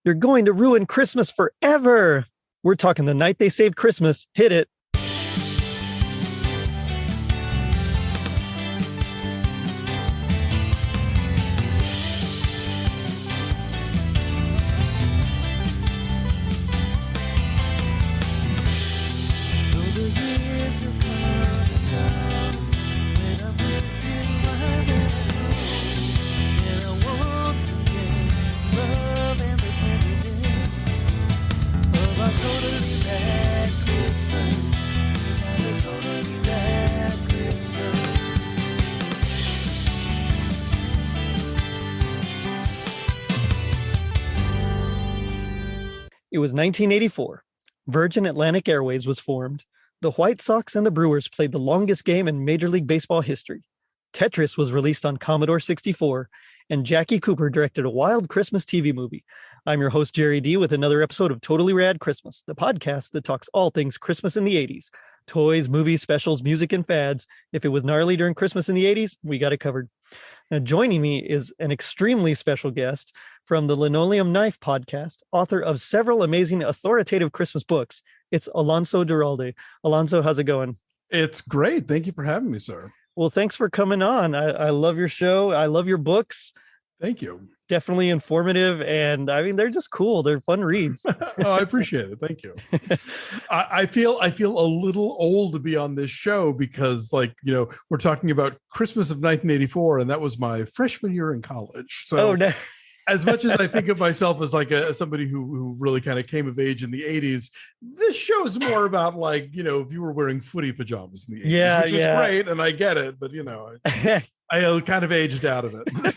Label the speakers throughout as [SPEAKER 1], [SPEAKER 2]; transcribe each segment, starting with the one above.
[SPEAKER 1] You're going to ruin Christmas forever. We're talking The Night They Saved Christmas. Hit it. It was 1984. Virgin Atlantic Airways was formed. The White Sox and the Brewers played the longest game in Major League Baseball history. Tetris was released on Commodore 64, and Jackie Cooper directed a wild Christmas TV movie. I'm your host, Jerry D, with another episode of Totally Rad Christmas, the podcast that talks all things Christmas in the 80s. Toys, movies, specials, music, and fads. If it was gnarly during Christmas in the 80s, we got it covered. Now, joining me is an extremely special guest from the Linoleum Knife podcast, author of several amazing authoritative Christmas books. It's Alonso Duralde. Alonso, how's it going?
[SPEAKER 2] It's great. Thank you for having me, sir.
[SPEAKER 1] Well, thanks for coming on. I love your show. I love your books.
[SPEAKER 2] Thank you.
[SPEAKER 1] Definitely informative. And I mean, they're just cool. They're fun reads.
[SPEAKER 2] Oh, I appreciate it. Thank you. I feel a little old to be on this show because, like, you know, we're talking about Christmas of 1984, and that was my freshman year in college. So
[SPEAKER 1] no.
[SPEAKER 2] As much as I think of myself as like somebody who really kind of came of age in the 80s, this show is more about, like, you know, if you were wearing footy pajamas in the 80s, which is great, and I get it, but, you know, I kind of aged out of it.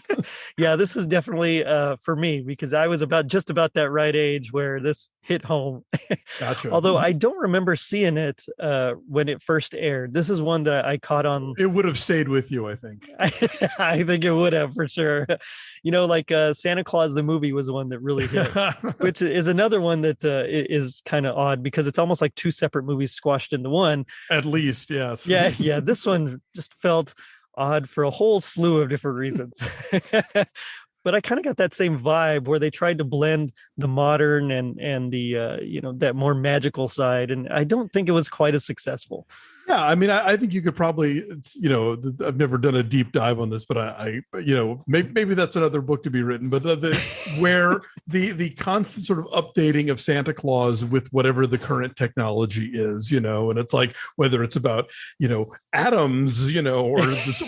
[SPEAKER 1] Yeah, this was definitely for me, because I was just about that right age where this hit home.
[SPEAKER 2] Gotcha.
[SPEAKER 1] Although I don't remember seeing it when it first aired. This is one that I caught on.
[SPEAKER 2] It would have stayed with you, I think.
[SPEAKER 1] I think it would have, for sure. You know, like Santa Claus the movie was the one that really hit, which is another one that is kind of odd because it's almost like two separate movies squashed into one.
[SPEAKER 2] At least, yes.
[SPEAKER 1] Yeah. This one just felt odd for a whole slew of different reasons. But I kind of got that same vibe where they tried to blend the modern and the you know, that more magical side, and I don't think it was quite as successful.
[SPEAKER 2] Yeah, I mean, I think you could probably, you know, I've never done a deep dive on this, but I you know, maybe that's another book to be written. But where the constant sort of updating of Santa Claus with whatever the current technology is, you know, and it's like whether it's about, you know, atoms, you know,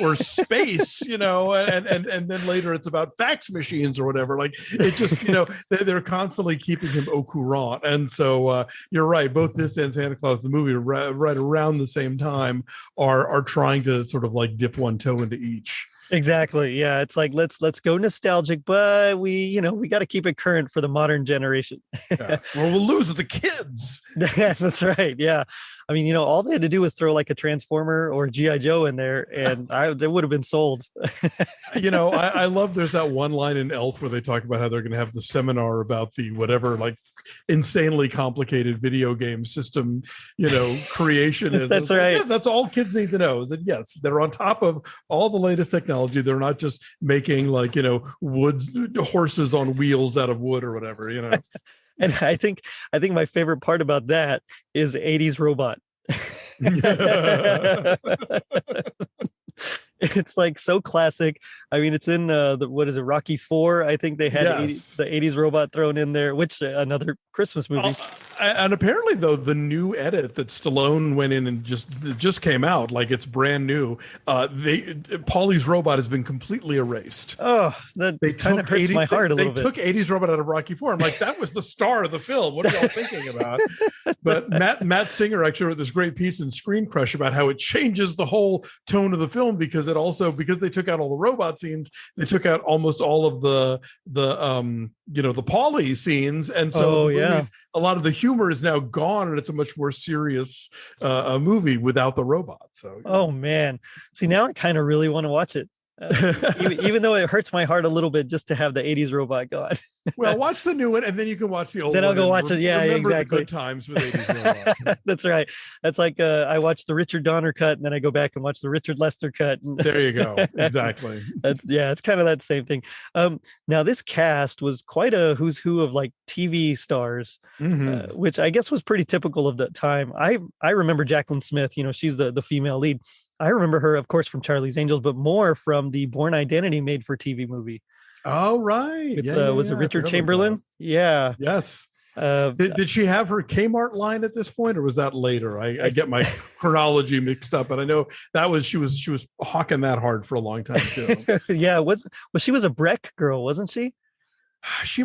[SPEAKER 2] or space, you know, and then later it's about fax machines or whatever. Like, it just, you know, they're constantly keeping him au courant, and so you're right. Both this and Santa Claus the movie are right around the same time are trying to sort of like dip one toe into each.
[SPEAKER 1] Exactly. Yeah, it's like let's go nostalgic, but we got to keep it current for the modern generation.
[SPEAKER 2] Yeah. Well, we'll lose the kids.
[SPEAKER 1] That's right. Yeah. I mean, you know, all they had to do was throw like a Transformer or G.I. Joe in there, and they would have been sold.
[SPEAKER 2] You know, I love there's that one line in Elf where they talk about how they're going to have the seminar about the whatever, like, insanely complicated video game system, you know, creation is.
[SPEAKER 1] That's right.
[SPEAKER 2] Like, yeah, that's all kids need to know, is that, yes, they're on top of all the latest technology. They're not just making, like, you know, horses on wheels out of wood or whatever, you know.
[SPEAKER 1] And I think my favorite part about that is 80s robot. It's like so classic. I mean, it's in what is it, Rocky 4? I think they had the 80s robot thrown in there, which another Christmas movie.
[SPEAKER 2] And apparently, though, the new edit that Stallone went in and just came out, like, it's brand new. Paulie's robot has been completely erased.
[SPEAKER 1] Oh, that kind of hurts my heart a little bit.
[SPEAKER 2] They took 80s robot out of Rocky 4. I'm like, that was the star of the film. What are y'all thinking about? But Matt Singer actually wrote this great piece in Screen Crush about how it changes the whole tone of the film, because they took out all the robot scenes, they took out almost all of the you know, the Paulie scenes, and so movies, a lot of the humor is now gone, and it's a much more serious movie without the robot. So
[SPEAKER 1] oh man, see, now I kind of really want to watch it. Even though it hurts my heart a little bit just to have the 80s robot going.
[SPEAKER 2] Well, watch the new one, and then you can watch the old one.
[SPEAKER 1] Then I'll go watch it. Yeah,
[SPEAKER 2] remember
[SPEAKER 1] exactly.
[SPEAKER 2] the good times with 80s robot.
[SPEAKER 1] That's right. That's like I watched the Richard Donner cut, and then I go back and watch the Richard Lester cut.
[SPEAKER 2] There you go. Exactly.
[SPEAKER 1] It's kind of that same thing. Now this cast was quite a who's who of like TV stars, which I guess was pretty typical of that time. I remember Jaclyn Smith. You know, she's the female lead. I remember her, of course, from Charlie's Angels, but more from the Born Identity made for TV movie.
[SPEAKER 2] Oh, right.
[SPEAKER 1] Was it Richard Chamberlain? Yeah.
[SPEAKER 2] Yes. Did she have her Kmart line at this point, or was that later? I get my chronology mixed up, but I know she was hawking that hard for a long time too.
[SPEAKER 1] Yeah. She was a Breck girl, wasn't she?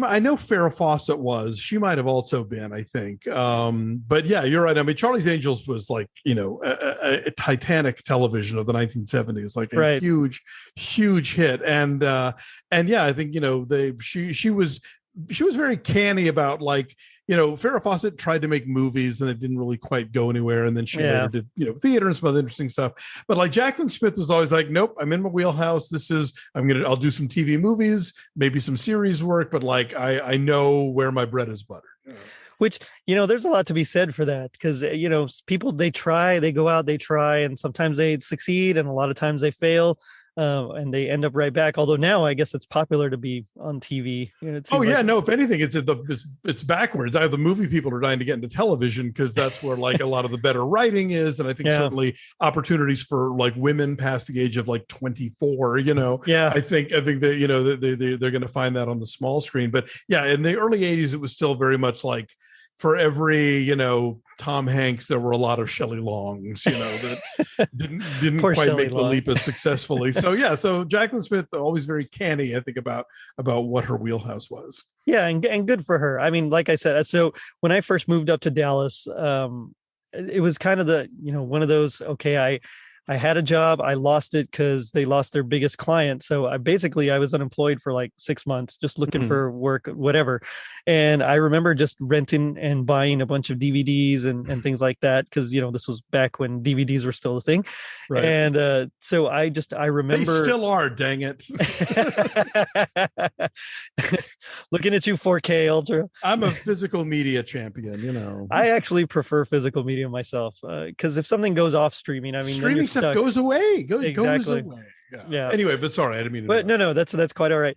[SPEAKER 2] I know Farrah Fawcett was. She might have also been, I think. But yeah, you're right. I mean, Charlie's Angels was like, you know, a Titanic television of the 1970s, like a huge hit. And yeah, I think, you know, she was very canny about, like, you know, Farrah Fawcett tried to make movies and it didn't really quite go anywhere. And then she later did, you know, theater and some other interesting stuff. But like Jaclyn Smith was always like, nope, I'm in my wheelhouse. I'll do some TV movies, maybe some series work, but like, I know where my bread is buttered.
[SPEAKER 1] Which, you know, there's a lot to be said for that, because, you know, people, they go out, they try, and sometimes they succeed and a lot of times they fail. And they end up right back. Although now I guess it's popular to be on TV. You know,
[SPEAKER 2] no. If anything, it's backwards. Either the movie people are dying to get into television because that's where like a lot of the better writing is, and I think certainly opportunities for like women past the age of like 24. You know, I think that, you know, they're going to find that on the small screen. But yeah, in the early 80s, it was still very much like, for every, you know, Tom Hanks, there were a lot of Shelley Longs, you know, that didn't quite
[SPEAKER 1] Shelley
[SPEAKER 2] make
[SPEAKER 1] Long.
[SPEAKER 2] the leap as successfully. So yeah, so Jaclyn Smith, always very canny, I think, about what her wheelhouse was.
[SPEAKER 1] Yeah, and good for her. I mean, like I said, so when I first moved up to Dallas, it was kind of one of those, okay, I had a job. I lost it because they lost their biggest client. So I was unemployed for like 6 months, just looking for work, whatever. And I remember just renting and buying a bunch of DVDs and things like that. Cause you know, this was back when DVDs were still a thing. Right. And so I remember.
[SPEAKER 2] They still are, dang it.
[SPEAKER 1] Looking at you, 4K Ultra.
[SPEAKER 2] I'm a physical media champion, you know.
[SPEAKER 1] I actually prefer physical media myself. Cause if something goes off streaming, I mean,
[SPEAKER 2] streaming stuff goes away. Goes away.
[SPEAKER 1] Yeah.
[SPEAKER 2] Anyway, but sorry, I didn't mean to.
[SPEAKER 1] But no, that's quite all right.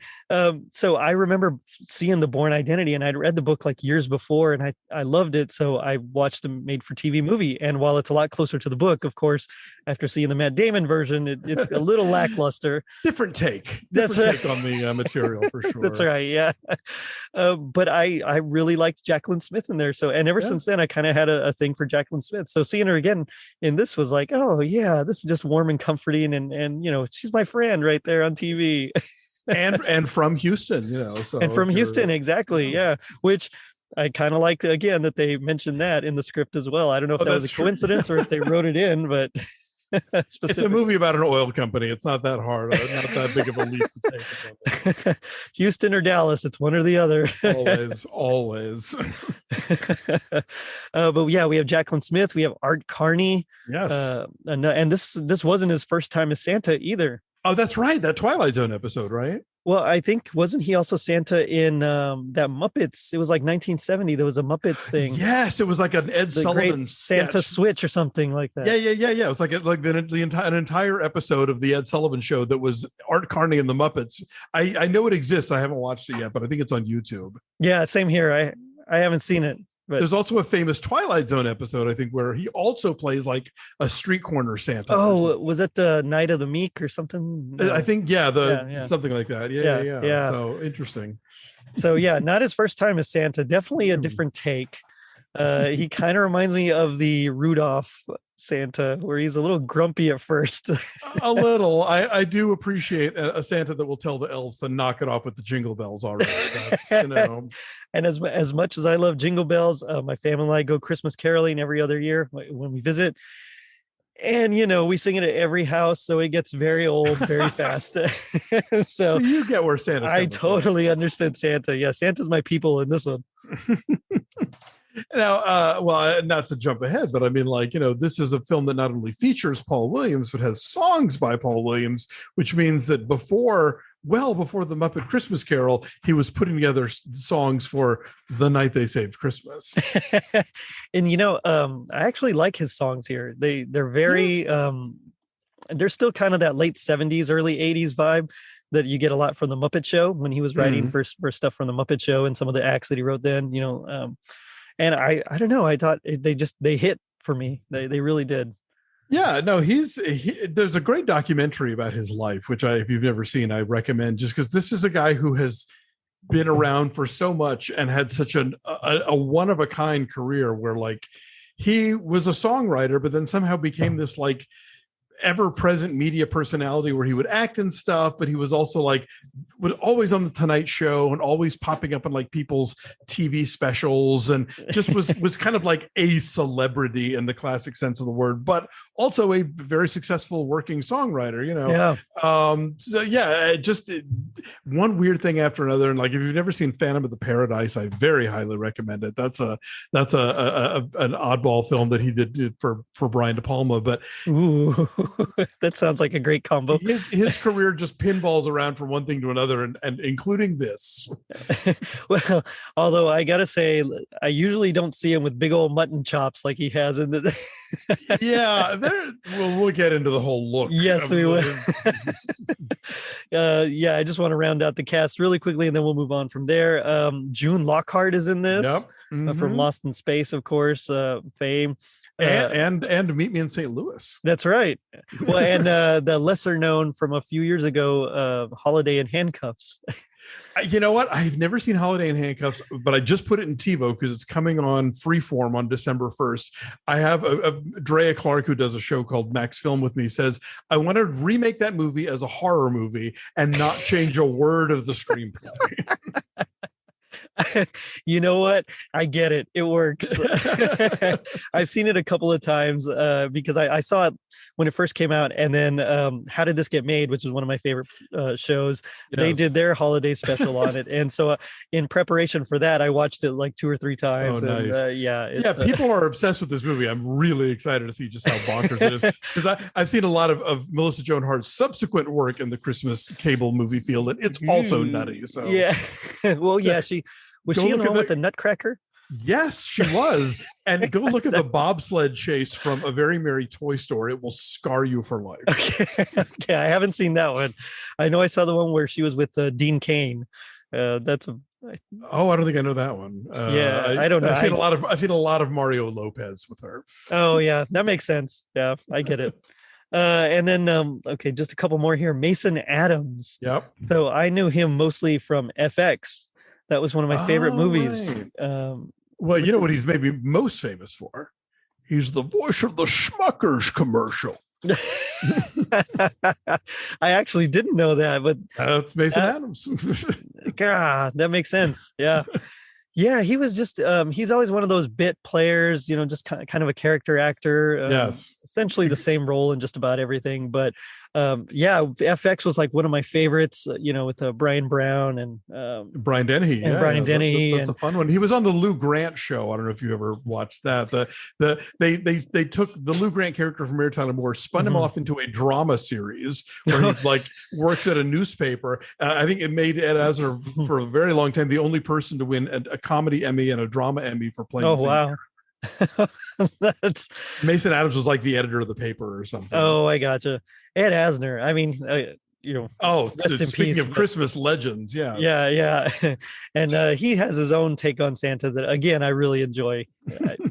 [SPEAKER 1] So I remember seeing The Born Identity, and I'd read the book like years before, and I loved it. So I watched the made for TV movie, and while it's a lot closer to the book, of course, after seeing the Matt Damon version, it's a little lackluster.
[SPEAKER 2] Different take on the material for sure.
[SPEAKER 1] That's right. Yeah. But I really liked Jaclyn Smith in there. So, and ever since then, I kind of had a thing for Jaclyn Smith. So seeing her again in this was like, oh yeah, this is just warm and comforting, and you know, she's my friend right there on TV.
[SPEAKER 2] and from Houston, you know. So
[SPEAKER 1] and from Houston, exactly. Yeah. Which I kind of like, again, that they mentioned that in the script as well. I don't know if that was a coincidence or if they wrote it in, but
[SPEAKER 2] it's a movie about an oil company. It's not that hard. Not that big of a leap to
[SPEAKER 1] take. Houston or Dallas, it's one or the other.
[SPEAKER 2] always.
[SPEAKER 1] But yeah, we have Jaclyn Smith. We have Art Carney.
[SPEAKER 2] Yes.
[SPEAKER 1] And this wasn't his first time as Santa either.
[SPEAKER 2] Oh, that's right. That Twilight Zone episode, right?
[SPEAKER 1] Well, I think, wasn't he also Santa in that Muppets? It was like 1970. There was a Muppets thing.
[SPEAKER 2] Yes, it was like an Ed Sullivan
[SPEAKER 1] Santa switch or something like that.
[SPEAKER 2] Yeah. It was like an entire episode of the Ed Sullivan Show that was Art Carney and the Muppets. I know it exists. I haven't watched it yet, but I think it's on YouTube.
[SPEAKER 1] Yeah, same here. I haven't seen it. But
[SPEAKER 2] there's also a famous Twilight Zone episode, I think, where he also plays like a street corner Santa.
[SPEAKER 1] Oh, was it the Night of the Meek or something? No.
[SPEAKER 2] I think, something like that. Yeah. So interesting.
[SPEAKER 1] So yeah, not his first time as Santa. Definitely a different take. He kind of reminds me of the Rudolph Santa, where he's a little grumpy at first.
[SPEAKER 2] A little. I do appreciate a Santa that will tell the elves to knock it off with the jingle bells already. That's, you know.
[SPEAKER 1] And as much as I love jingle bells, my family and I go Christmas caroling every other year when we visit. And, you know, we sing it at every house, so it gets very old very fast. So
[SPEAKER 2] you get where Santa's
[SPEAKER 1] I totally understand Santa. Yeah, Santa's my people in this one.
[SPEAKER 2] Now, not to jump ahead, but I mean, like, this is a film that not only features Paul Williams, but has songs by Paul Williams, which means that well before the Muppet Christmas Carol, he was putting together songs for The Night They Saved Christmas.
[SPEAKER 1] And I actually like his songs here. They're very they're still kind of that late 70s, early 80s vibe that you get a lot from the Muppet Show when he was writing for stuff from the Muppet Show and some of the acts that he wrote then, and I don't know, I thought they hit for me. They really did.
[SPEAKER 2] Yeah, no, there's a great documentary about his life, which if you've never seen, I recommend, just because this is a guy who has been around for so much and had such a one of a kind career where, like, he was a songwriter, but then somehow became this, like, ever-present media personality where he would act and stuff, but he was also always on the Tonight Show and always popping up in like people's TV specials, and just was kind of like a celebrity in the classic sense of the word, but also a very successful working songwriter, just one weird thing after another. And like, if you've never seen Phantom of the Paradise, I very highly recommend it. That's an oddball film that he did for Brian De Palma, but
[SPEAKER 1] ooh. That sounds like a great combo.
[SPEAKER 2] His career just pinballs around from one thing to another, and including this.
[SPEAKER 1] Well, although I gotta say, I usually don't see him with big old mutton chops like he has in the.
[SPEAKER 2] Yeah, we'll get into the whole look.
[SPEAKER 1] Yes, we will. I just want to round out the cast really quickly, and then we'll move on from there. June Lockhart is in this.
[SPEAKER 2] Yep.
[SPEAKER 1] From Lost in Space, of course, fame.
[SPEAKER 2] And Meet Me in St. Louis.
[SPEAKER 1] That's right. Well, and the lesser known from a few years ago, Holiday in Handcuffs.
[SPEAKER 2] You know what? I've never seen Holiday in Handcuffs, but I just put it in TiVo because it's coming on Freeform on December 1st. I have Drea Clark, who does a show called Max Film with me, says, I want to remake that movie as a horror movie and not change a word of the screenplay.
[SPEAKER 1] You know what? I get it. It works. I've seen it a couple of times because I saw it when it first came out. And then How Did This Get Made, which is one of my favorite shows. Yes. They did their holiday special on it. And so in preparation for that, I watched it like 2 or 3 times.
[SPEAKER 2] Oh,
[SPEAKER 1] and,
[SPEAKER 2] nice. People are obsessed with this movie. I'm really excited to see just how bonkers it is. Because I've seen a lot of Melissa Joan Hart's subsequent work in the Christmas cable movie field, and it's also nutty. So
[SPEAKER 1] yeah. Well, yeah, Was she in the one with the Nutcracker?
[SPEAKER 2] Yes, she was. And go look at the bobsled chase from A Very Merry Toy Store. It will scar you for life.
[SPEAKER 1] Okay, I haven't seen that one. I know I saw the one where she was with Dean Cain. I don't think I know that one. I don't know.
[SPEAKER 2] I've seen a lot of Mario Lopez with her.
[SPEAKER 1] Oh yeah, that makes sense. Yeah, I get it. And then just a couple more here. Mason Adams.
[SPEAKER 2] Yep.
[SPEAKER 1] So I knew him mostly from FX. That was one of my favorite movies.
[SPEAKER 2] Right. Well, you know what he's maybe most famous for? He's the voice of the Schmuckers commercial.
[SPEAKER 1] I actually didn't know that, but
[SPEAKER 2] that's Mason Adams.
[SPEAKER 1] God, that makes sense. Yeah. Yeah, he was just he's always one of those bit players, just kind of a character actor.
[SPEAKER 2] Yes.
[SPEAKER 1] Essentially the same role in just about everything. But FX was like one of my favorites, with Brian Brown and
[SPEAKER 2] Brian Dennehy.
[SPEAKER 1] Brian Dennehy.
[SPEAKER 2] That's a fun one. He was on the Lou Grant show. I don't know if you ever watched that. They took the Lou Grant character from Mary Tyler Moore, spun him off into a drama series where he works at a newspaper. I think it made Ed Asner for a very long time the only person to win a comedy Emmy and a drama Emmy for playing.
[SPEAKER 1] Oh wow. That's
[SPEAKER 2] Mason Adams was like the editor of the paper or something.
[SPEAKER 1] Oh, I gotcha. Ed Asner. I mean,
[SPEAKER 2] rest in speaking peace, of Christmas legends,
[SPEAKER 1] yeah. And he has his own take on Santa that again I really enjoy.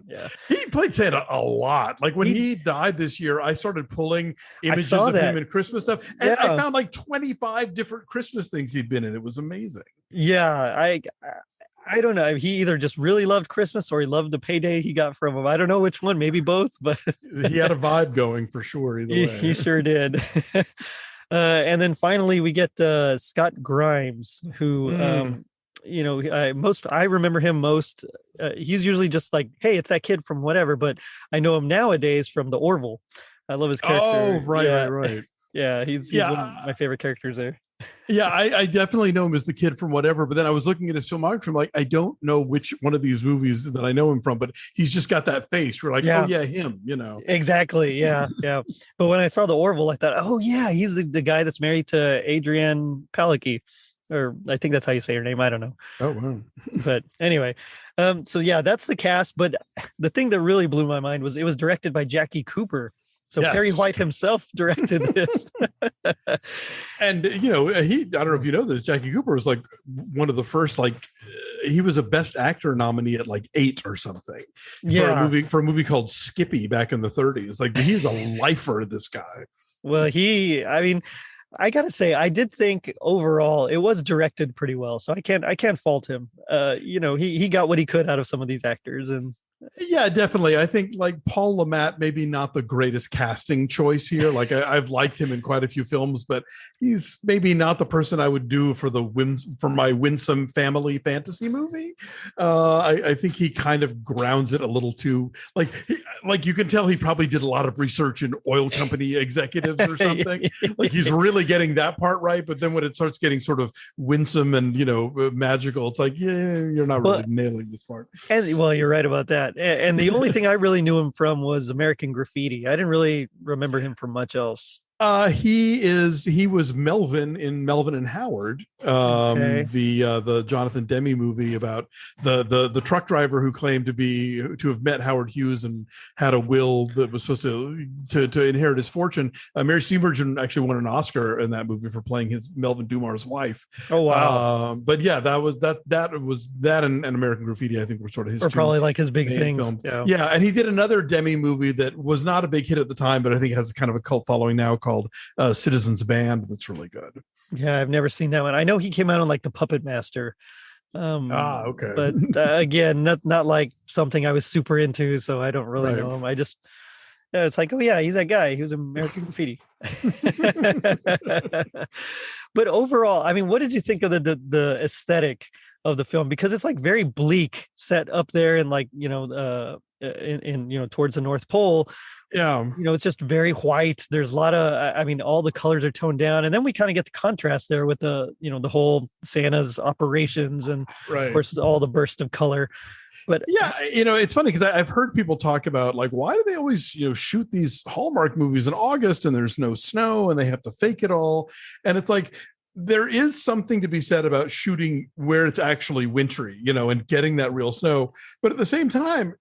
[SPEAKER 1] Yeah.
[SPEAKER 2] He played Santa a lot. Like when he died this year, I started pulling images of him in Christmas stuff, and I found like 25 different Christmas things he'd been in. It was amazing.
[SPEAKER 1] Yeah, I don't know. He either just really loved Christmas or he loved the payday he got from him. I don't know which one, maybe both, but
[SPEAKER 2] he had a vibe going for sure. Either way.
[SPEAKER 1] He sure did. And then finally we get Scott Grimes, who, I remember him most. He's usually just like, hey, it's that kid from whatever, but I know him nowadays from the Orville. I love his character.
[SPEAKER 2] Oh, right.
[SPEAKER 1] Yeah, he's one of my favorite characters there.
[SPEAKER 2] Yeah, I definitely know him as the kid from whatever, but then I was looking at his filmography. I'm like, I don't know which one of these movies that I know him from, but he's just got that face. We're like, oh
[SPEAKER 1] Yeah,
[SPEAKER 2] yeah, him, you know.
[SPEAKER 1] exactly. Yeah, yeah. But when I saw the Orville, I thought, oh yeah, he's the guy that's married to Adrienne Palicki, or I think that's how you say her name. I don't know.
[SPEAKER 2] Oh wow.
[SPEAKER 1] But anyway, so yeah, that's the cast. But the thing that really blew my mind was it was directed by Jackie Cooper. So
[SPEAKER 2] Yes.
[SPEAKER 1] Perry White himself directed this.
[SPEAKER 2] And you know, I don't know if you know this, Jackie Cooper was like one of the first, like he was a best actor nominee at like 8 or something.
[SPEAKER 1] Yeah.
[SPEAKER 2] For a movie called Skippy back in the 30s. Like he's a lifer, this guy.
[SPEAKER 1] Well, I mean, I gotta say, I did think overall it was directed pretty well. So I can't fault him. You know, he got what he could out of some of these actors, and
[SPEAKER 2] Yeah, definitely. I think like Paul Le Mat, maybe not the greatest casting choice here. Like I've liked him in quite a few films, but he's maybe not the person I would do for my winsome family fantasy movie. I think he kind of grounds it a little too like you can tell he probably did a lot of research in oil company executives or something. Like he's really getting that part right, but then when it starts getting sort of winsome and magical, it's like, yeah, you're not really nailing this part.
[SPEAKER 1] And well, you're right about that. And the only thing I really knew him from was American Graffiti. I didn't really remember him from much else.
[SPEAKER 2] He was Melvin in Melvin and Howard,
[SPEAKER 1] Okay.
[SPEAKER 2] the Jonathan Demme movie about the truck driver who claimed to have met Howard Hughes and had a will that was supposed to inherit his fortune. Mary Steenburgen actually won an Oscar in that movie for playing his Melvin Dumar's wife.
[SPEAKER 1] Oh wow!
[SPEAKER 2] But yeah, that was that and American Graffiti, I think, were sort of his,
[SPEAKER 1] or probably like his big things.
[SPEAKER 2] Films. Yeah, and he did another Demme movie that was not a big hit at the time, but I think has kind of a cult following now, called Citizens Band. That's really good.
[SPEAKER 1] Yeah, I've never seen that one. I know he came out on like The Puppet Master.
[SPEAKER 2] Okay.
[SPEAKER 1] But again, not like something I was super into, so I don't really know him. I just it's like, oh yeah, he's that guy. He was American Graffiti. But overall, I mean, what did you think of the aesthetic of the film? Because it's like very bleak, set up there and like in towards the North Pole.
[SPEAKER 2] Yeah,
[SPEAKER 1] it's just very white. There's a lot of, I mean, all the colors are toned down, and then we kind of get the contrast there with the whole Santa's operations, and of course all the burst of color. But
[SPEAKER 2] yeah, it's funny because I've heard people talk about like, why do they always shoot these Hallmark movies in August and there's no snow and they have to fake it all? And it's like, there is something to be said about shooting where it's actually wintry, and getting that real snow. But at the same time,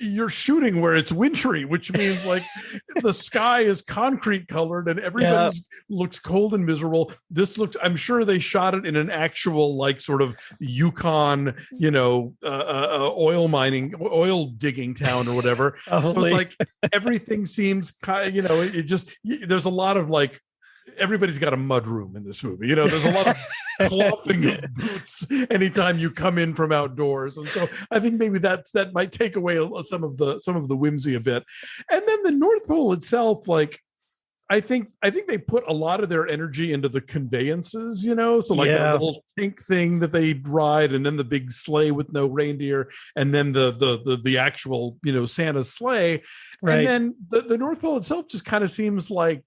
[SPEAKER 2] you're shooting where it's wintry, which means like the sky is concrete colored and everything looks cold and miserable. I'm sure they shot it in an actual like sort of Yukon, oil digging town or whatever. So it's like everything seems kind of, there's a lot of like, everybody's got a mud room in this movie. There's a lot of clomping of boots anytime you come in from outdoors, and so I think maybe that might take away some of the whimsy a bit. And then the North Pole itself, like I think they put a lot of their energy into the conveyances, so like the little tank thing that they ride, and then the big sleigh with no reindeer, and then the actual Santa's sleigh, and then the North Pole itself just kind of seems like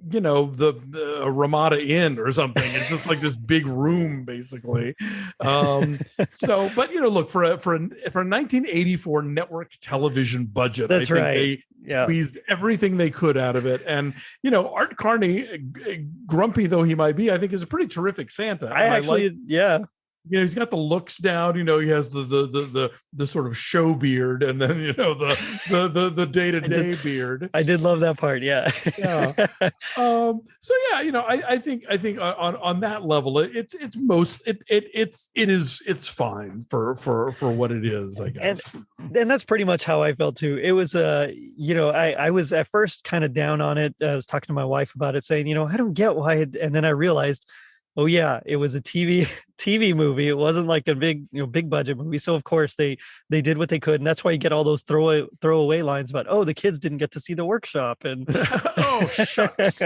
[SPEAKER 2] the Ramada Inn or something. It's just like this big room basically. So but look, for a 1984 network television budget,
[SPEAKER 1] that's
[SPEAKER 2] I think they squeezed everything they could out of it. And Art Carney, grumpy though he might be, I think is a pretty terrific Santa. He's got the looks down. He has the sort of show beard, and then the day-to-day beard. I
[SPEAKER 1] did love that part. Yeah.
[SPEAKER 2] So yeah, I think on that level, it's fine for what it is, I guess.
[SPEAKER 1] And that's pretty much how I felt too. It was I was at first kind of down on it. I was talking to my wife about it, saying, I don't get why. And then I realized, oh yeah, it was a TV movie. It wasn't like a big budget movie. So of course they did what they could, and that's why you get all those throwaway lines about, oh, the kids didn't get to see the workshop, and
[SPEAKER 2] oh shucks,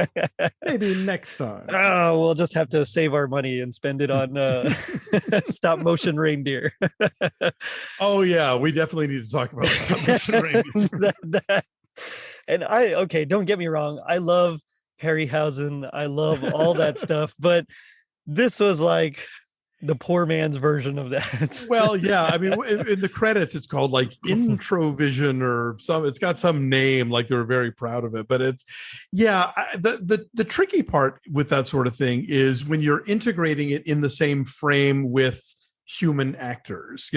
[SPEAKER 2] maybe next time.
[SPEAKER 1] Oh, we'll just have to save our money and spend it on stop motion reindeer.
[SPEAKER 2] Oh yeah, we definitely need to talk about stop motion reindeer.
[SPEAKER 1] And don't get me wrong, I love Harryhausen. I love all that stuff, but this was like the poor man's version of that.
[SPEAKER 2] Well, yeah. I mean, in the credits, it's called like Introvision or some. It's got some name, like they're very proud of it. But it's, yeah. The tricky part with that sort of thing is when you're integrating it in the same frame with human actors,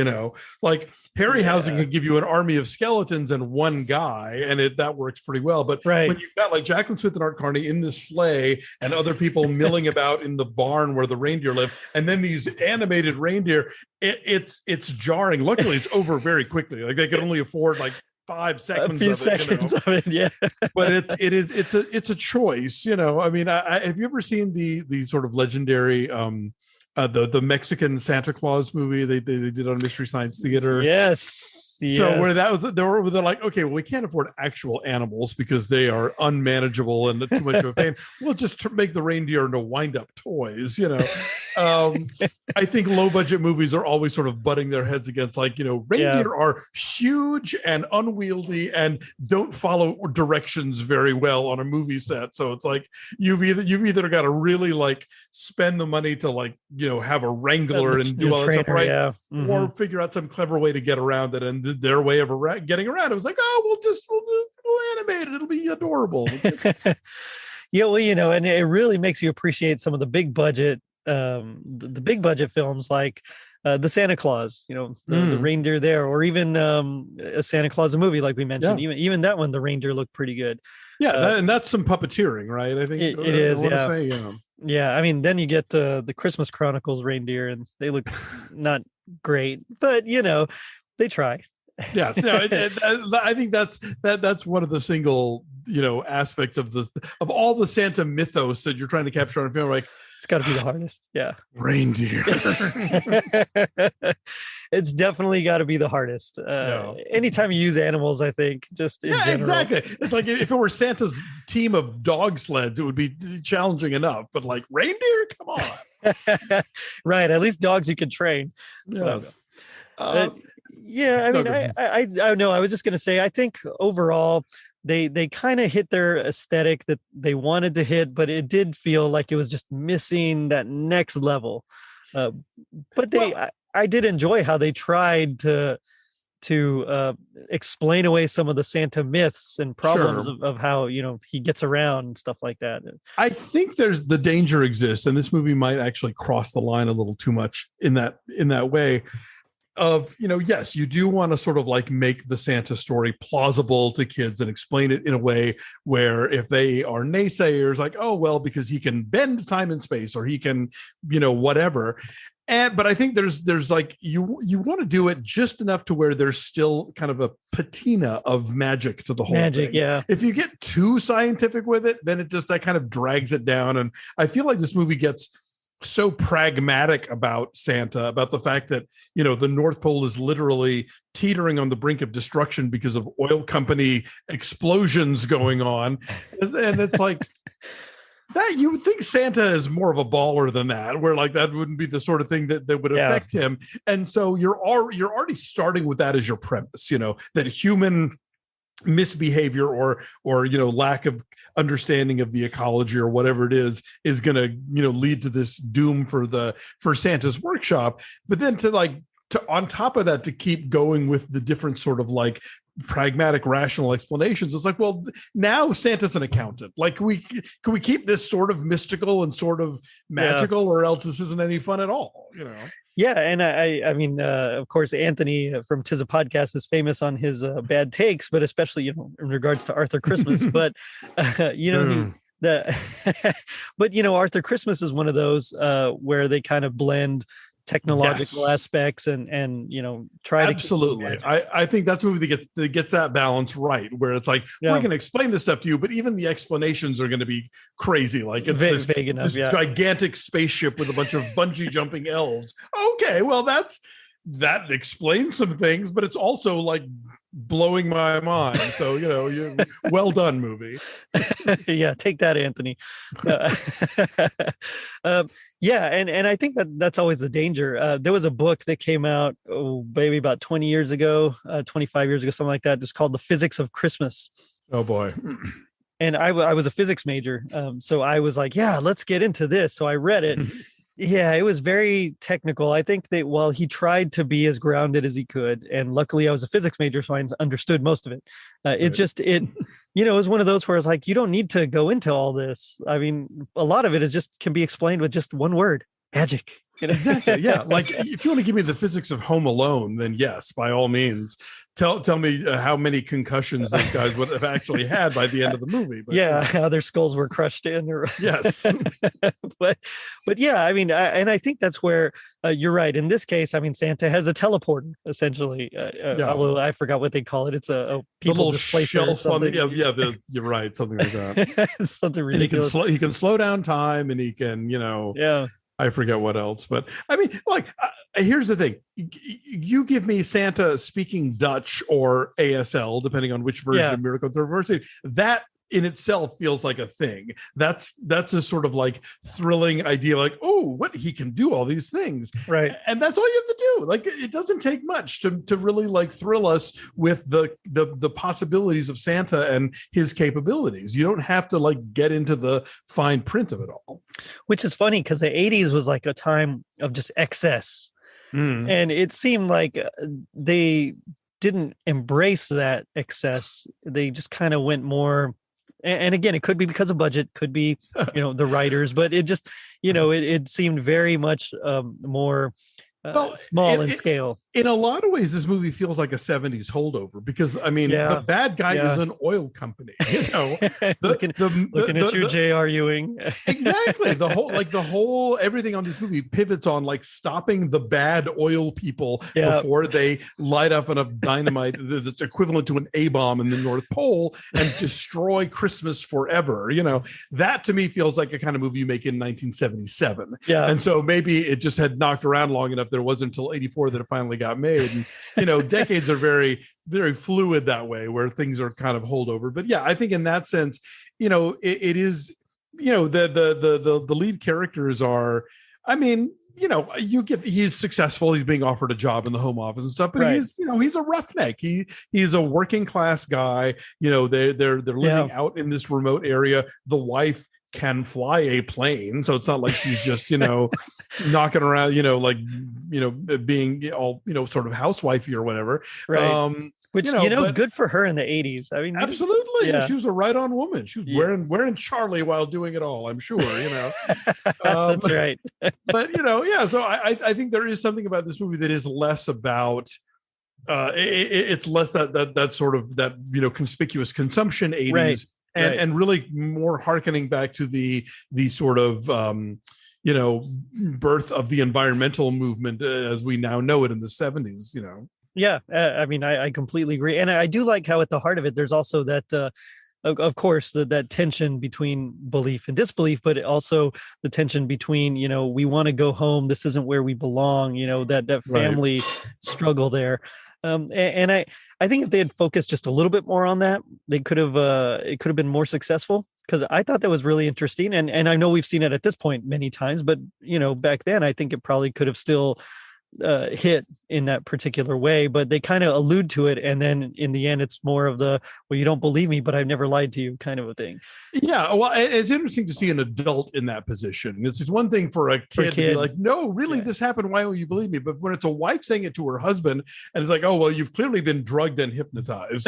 [SPEAKER 2] like Harryhausen can give you an army of skeletons and one guy, and that works pretty well. But
[SPEAKER 1] right.
[SPEAKER 2] when you've got like Jaclyn Smith and Art Carney in the sleigh and other people milling about in the barn where the reindeer live, and then these animated reindeer, it's jarring. Luckily, it's over very quickly. Like they can only afford like 5 seconds,
[SPEAKER 1] a few seconds of it, yeah.
[SPEAKER 2] But it's a choice, I mean, have you ever seen the sort of legendary the Mexican Santa Claus movie they did on Mystery Science Theater?
[SPEAKER 1] Yes.
[SPEAKER 2] So where they're like, okay, well, we can't afford actual animals because they are unmanageable and too much of a pain. We'll just make the reindeer into wind-up toys, I think low-budget movies are always sort of butting their heads against, like, reindeer are huge and unwieldy and don't follow directions very well on a movie set. So it's like you've either got to really like spend the money to like have a wrangler and do all that stuff right, or figure out some clever way to get around it. And their way of getting around it was like, oh, we'll animate it, it'll be adorable.
[SPEAKER 1] Yeah, well, and it really makes you appreciate some of the big budget the big budget films like the Santa Claus, the reindeer there, or even a Santa Claus movie like we mentioned. Even that one, the reindeer looked pretty good.
[SPEAKER 2] Yeah, and that's some puppeteering, right? I think
[SPEAKER 1] it is. Yeah, I mean, then you get the Christmas Chronicles reindeer, and they look not great, but they try.
[SPEAKER 2] Yes, I think that's one of the single aspects of all the Santa mythos that you're trying to capture on film. Like,
[SPEAKER 1] it's got to be the hardest. Yeah,
[SPEAKER 2] reindeer.
[SPEAKER 1] It's definitely got to be the hardest. Anytime you use animals, I think just in general.
[SPEAKER 2] Exactly. It's like if it were Santa's team of dog sleds, it would be challenging enough. But like reindeer, come on.
[SPEAKER 1] Right. At least dogs you can train.
[SPEAKER 2] Yes.
[SPEAKER 1] Yeah, I mean, I know. I was just going to say, I think overall, they kind of hit their aesthetic that they wanted to hit, but it did feel like it was just missing that next level. But I did enjoy how they tried to explain away some of the Santa myths and problems of how he gets around and stuff like that.
[SPEAKER 2] I think the danger exists, and this movie might actually cross the line a little too much in that way. Of yes, you do want to sort of like make the Santa story plausible to kids and explain it in a way where if they are naysayers, like, oh well, because he can bend time and space, or he can whatever. But I think there's like you want to do it just enough to where there's still kind of a patina of magic to the whole thing.
[SPEAKER 1] Yeah.
[SPEAKER 2] If you get too scientific with it, then that kind of drags it down. And I feel like this movie gets so pragmatic about Santa, about the fact that the North Pole is literally teetering on the brink of destruction because of oil company explosions going on, and it's like that you would think Santa is more of a baller than that, where like that wouldn't be the sort of thing that would affect him. And so you're already starting with that as your premise, that human misbehavior or lack of understanding of the ecology or whatever it is going to lead to this doom for Santa's workshop. But then to on top of that, to keep going with the different sort of like pragmatic rational explanations, it's like, well, now Santa's an accountant. Like, can we keep this sort of mystical and sort of magical, or else this isn't any fun at all,
[SPEAKER 1] Yeah, and I mean, of course, Anthony from Tis a Podcast is famous on his bad takes, but especially in regards to Arthur Christmas. But but Arthur Christmas is one of those where they kind of blend technological aspects and try
[SPEAKER 2] absolutely. I think that's a movie that gets that balance right, where it's like, we're going to explain this stuff to you, but even the explanations are going to be crazy. Like it's
[SPEAKER 1] vague enough,
[SPEAKER 2] this gigantic spaceship with a bunch of bungee jumping elves. Okay, well that explains some things, but it's also like blowing my mind. So you well done, movie.
[SPEAKER 1] Yeah, take that, Anthony. Yeah, and I think that's always the danger. There was a book that came out maybe about 20 years ago, 25 years ago, something like that. It's called The Physics of Christmas.
[SPEAKER 2] Oh boy.
[SPEAKER 1] and I was a physics major, so I was like, yeah, let's get into this. So I read it. Yeah, it was very technical. I think that while he tried to be as grounded as he could, and luckily I was a physics major, so I understood most of it. It
[SPEAKER 2] Right.
[SPEAKER 1] just it you know, it was one of those where it's like you don't need to go into all this. I mean, a lot of it is just can be explained with just one word: magic. You know?
[SPEAKER 2] Exactly. Yeah. Like if you want to give me the physics of Home Alone, then yes, by all means, tell me how many concussions those guys would have actually had by the end of the movie. But,
[SPEAKER 1] yeah, how their skulls were crushed in. Or
[SPEAKER 2] yes.
[SPEAKER 1] but yeah, I mean, and I think that's where you're right. In this case, I mean, Santa has a teleporter essentially.
[SPEAKER 2] Yeah.
[SPEAKER 1] Although I forgot what they call it. It's a people
[SPEAKER 2] little
[SPEAKER 1] displacer or
[SPEAKER 2] shelf on
[SPEAKER 1] something.
[SPEAKER 2] you're right, something like that.
[SPEAKER 1] Something
[SPEAKER 2] And
[SPEAKER 1] ridiculous.
[SPEAKER 2] he can slow down time, and he can,
[SPEAKER 1] Yeah.
[SPEAKER 2] I forget what else, but I mean, like, here's the thing: you give me Santa speaking Dutch or ASL, depending on which version of Miracle on 34th Street, that in itself feels like a thing. That's a sort of like thrilling idea, like, oh, what, he can do all these things,
[SPEAKER 1] right?
[SPEAKER 2] And that's all you have to do. Like, it doesn't take much to really like thrill us with the possibilities of Santa and his capabilities. You don't have to like get into the fine print of it all.
[SPEAKER 1] Which is funny because the 80s was like a time of just excess. And it seemed like they didn't embrace that excess. They just kind of went more, and again, it could be because of budget, could be, the writers, but it just, it seemed very much more small in scale.
[SPEAKER 2] In a lot of ways, this movie feels like a 70s holdover because, I mean, the bad guy is an oil company,
[SPEAKER 1] looking at you, J.R. Ewing.
[SPEAKER 2] Exactly. The whole everything on this movie pivots on like stopping the bad oil people before they light up enough dynamite that's equivalent to an A-bomb in the North Pole and destroy Christmas forever. That to me feels like a kind of movie you make in 1977.
[SPEAKER 1] Yeah.
[SPEAKER 2] And so maybe it just had knocked around long enough. There wasn't until 84 that it finally got made. And, decades are very, very fluid that way where things are kind of holdover. But yeah, I think in that sense, it is, the lead characters are, I mean, he's successful. He's being offered a job in the Home Office and stuff, but he's a roughneck. He's a working class guy. They're living out in this remote area. The wife can fly a plane, so it's not like she's just knocking around, being all sort of housewifey or whatever,
[SPEAKER 1] right? Which good for her in the 80s. I mean,
[SPEAKER 2] absolutely. Yeah. She was a right-on woman. She was wearing Charlie while doing it all, I'm sure.
[SPEAKER 1] That's right.
[SPEAKER 2] But so I think there is something about this movie that is less about it's less that sort of that conspicuous consumption 80s.
[SPEAKER 1] Right.
[SPEAKER 2] And really more hearkening back to the sort of birth of the environmental movement as we now know it in the 70s.
[SPEAKER 1] Yeah, I mean, I completely agree, and I do like how at the heart of it, there's also that, of course, that tension between belief and disbelief, but also the tension between we want to go home, this isn't where we belong, that family struggle there. And I think if they had focused just a little bit more on that, they could have it could have been more successful, because I thought that was really interesting. And I know we've seen it at this point many times, but back then I think it probably could have still hit in that particular way, but they kind of allude to it, and then in the end it's more of the, well, you don't believe me, but I've never lied to you kind of a thing.
[SPEAKER 2] Yeah, well, it's interesting to see an adult in that position. It's one thing for a kid to be like, no, really, this happened, why won't you believe me? But when it's a wife saying it to her husband and it's like, oh, well, you've clearly been drugged and hypnotized,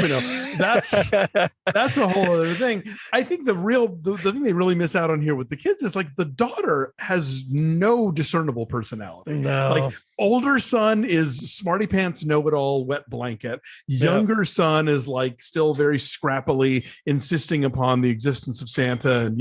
[SPEAKER 2] that's a whole other thing. I think the thing they really miss out on here with the kids is like the daughter has no discernible personality.
[SPEAKER 1] No.
[SPEAKER 2] Like, older son is smarty pants, know-it-all, wet blanket. Younger son is like still very scrappily insisting upon the existence of Santa, and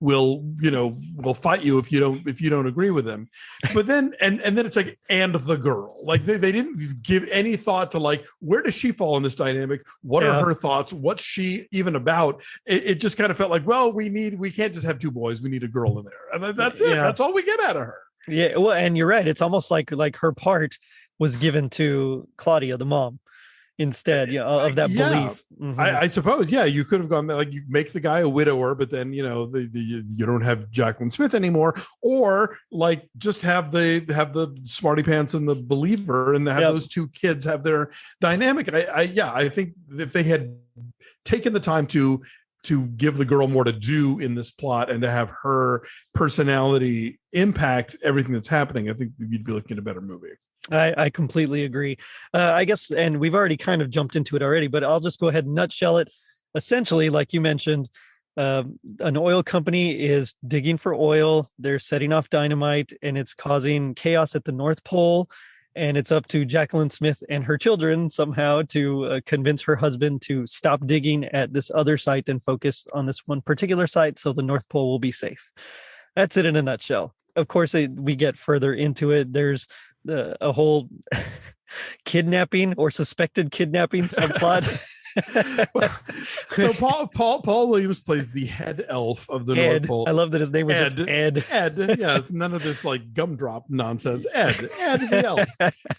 [SPEAKER 2] will fight you if you don't agree with him. But then and then it's like, and the girl, like they didn't give any thought to like, where does she fall in this dynamic? What are her thoughts? What's she even about? It just kind of felt like, well, we can't just have two boys, we need a girl in there, and that's it. That's all we get out of her.
[SPEAKER 1] Yeah, well, and you're right. It's almost like her part was given to Claudia, the mom, instead of that belief. Mm-hmm.
[SPEAKER 2] I suppose, you could have gone like, you make the guy a widower, but then you don't have Jaclyn Smith anymore, or like just have the smarty pants and the believer, and have those two kids have their dynamic. I think if they had taken the time to to give the girl more to do in this plot and to have her personality impact everything that's happening, I think you'd be looking at a better movie.
[SPEAKER 1] I completely agree. I guess, and we've already kind of jumped into it already, but I'll just go ahead and nutshell it. Essentially, like you mentioned, an oil company is digging for oil. They're setting off dynamite, and it's causing chaos at the North Pole. And it's up to Jaclyn Smith and her children somehow to convince her husband to stop digging at this other site and focus on this one particular site so the North Pole will be safe. That's it in a nutshell. Of course, we get further into it. There's a whole kidnapping or suspected kidnapping subplot.
[SPEAKER 2] So Paul Williams plays the head elf of the North Pole.
[SPEAKER 1] I love that his name was just Ed.
[SPEAKER 2] Ed, yes, none of this like gumdrop nonsense. Ed the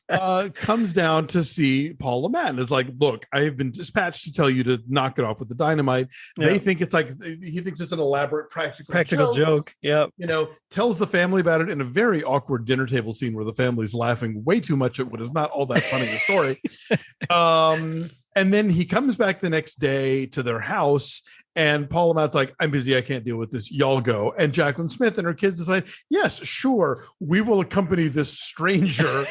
[SPEAKER 2] elf comes down to see Paul Le Mat and is like, look, I have been dispatched to tell you to knock it off with the dynamite. Yeah. They think it's like, he thinks it's an elaborate practical joke.
[SPEAKER 1] Yeah,
[SPEAKER 2] tells the family about it in a very awkward dinner table scene where the family's laughing way too much at what is not all that funny a story. And then he comes back the next day to their house, and Paul Le Mat's like, I'm busy, I can't deal with this, y'all go. And Jaclyn Smith and her kids decide, yes, sure, we will accompany this stranger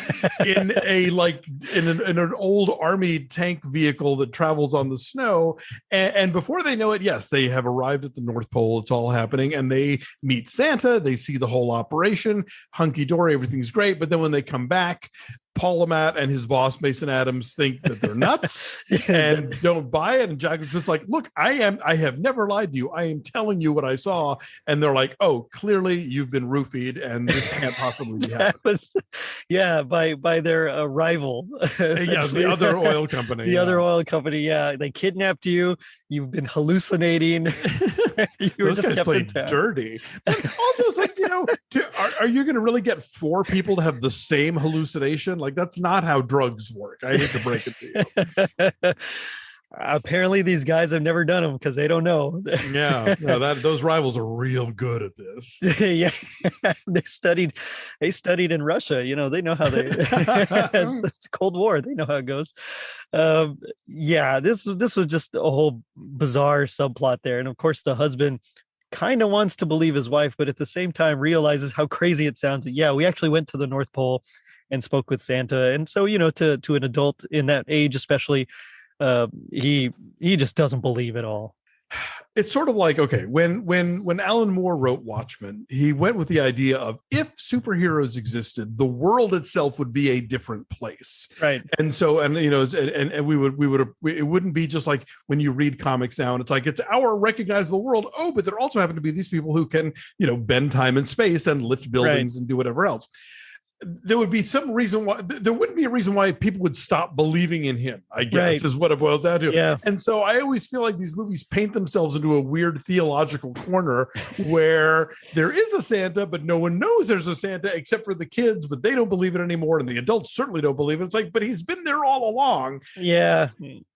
[SPEAKER 2] in an old army tank vehicle that travels on the snow. And before they know it, yes, they have arrived at the North Pole. It's all happening, and they meet Santa. They see the whole operation, hunky-dory, everything's great. But then when they come back, Paul Le Mat and his boss Mason Adams think that they're nuts and don't buy it. And Jaclyn Smith's like, look, I have never lied to you. I am telling you what I saw. And they're like, oh, clearly you've been roofied and this can't possibly be happening.
[SPEAKER 1] By their rival.
[SPEAKER 2] Yeah, the other oil company.
[SPEAKER 1] The other oil company. Yeah, they kidnapped you. You've been hallucinating.
[SPEAKER 2] Those guys play dirty. But also, it's like, are you going to really get 4 people to have the same hallucination? Like, that's not how drugs work. I hate to break it to you.
[SPEAKER 1] Apparently these guys have never done them because they don't know.
[SPEAKER 2] Those rivals are real good at this.
[SPEAKER 1] Yeah, they studied in Russia. They know how they. It's Cold War. They know how it goes. This was just a whole bizarre subplot there, and of course the husband kind of wants to believe his wife, but at the same time realizes how crazy it sounds. Yeah, we actually went to the North Pole and spoke with Santa, and so to an adult in that age, especially. He just doesn't believe it all.
[SPEAKER 2] It's sort of like, okay, when Alan Moore wrote Watchmen, he went with the idea of if superheroes existed, the world itself would be a different place.
[SPEAKER 1] Right.
[SPEAKER 2] And so, and it wouldn't be just like when you read comics now and it's like, it's our recognizable world. Oh, but there also happen to be these people who can, bend time and space and lift buildings and do whatever else. There would be some reason why there wouldn't be a reason why people would stop believing in him, I guess, is what it boils down to.
[SPEAKER 1] Yeah.
[SPEAKER 2] And so I always feel like these movies paint themselves into a weird theological corner where there is a Santa, but no one knows there's a Santa except for the kids, but they don't believe it anymore. And the adults certainly don't believe it. It's like, but he's been there all along.
[SPEAKER 1] Yeah.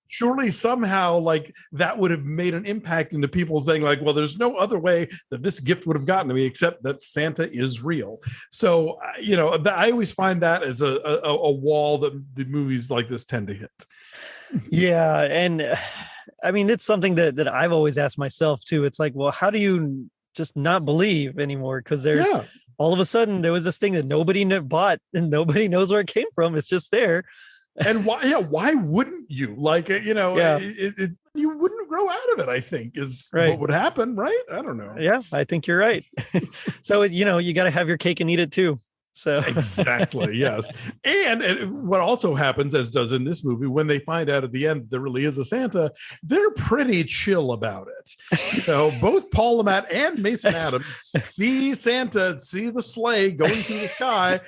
[SPEAKER 2] Surely somehow like that would have made an impact into people saying like, well, there's no other way that this gift would have gotten to me except that Santa is real. So, I always find that as a wall that the movies like this tend to hit.
[SPEAKER 1] Yeah. And I mean, it's something that I've always asked myself too. It's like, well, how do you just not believe anymore? Because there's all of a sudden there was this thing that nobody bought and nobody knows where it came from. It's just there.
[SPEAKER 2] And why wouldn't you? Like, you wouldn't grow out of it, I think, is what would happen, right? I don't know.
[SPEAKER 1] Yeah, I think you're right. So, you got to have your cake and eat it too. So
[SPEAKER 2] exactly, yes. And what also happens, as does in this movie, when they find out at the end there really is a Santa, they're pretty chill about it. Both Paul Le Mat and Mason Adams see Santa, see the sleigh going through the sky,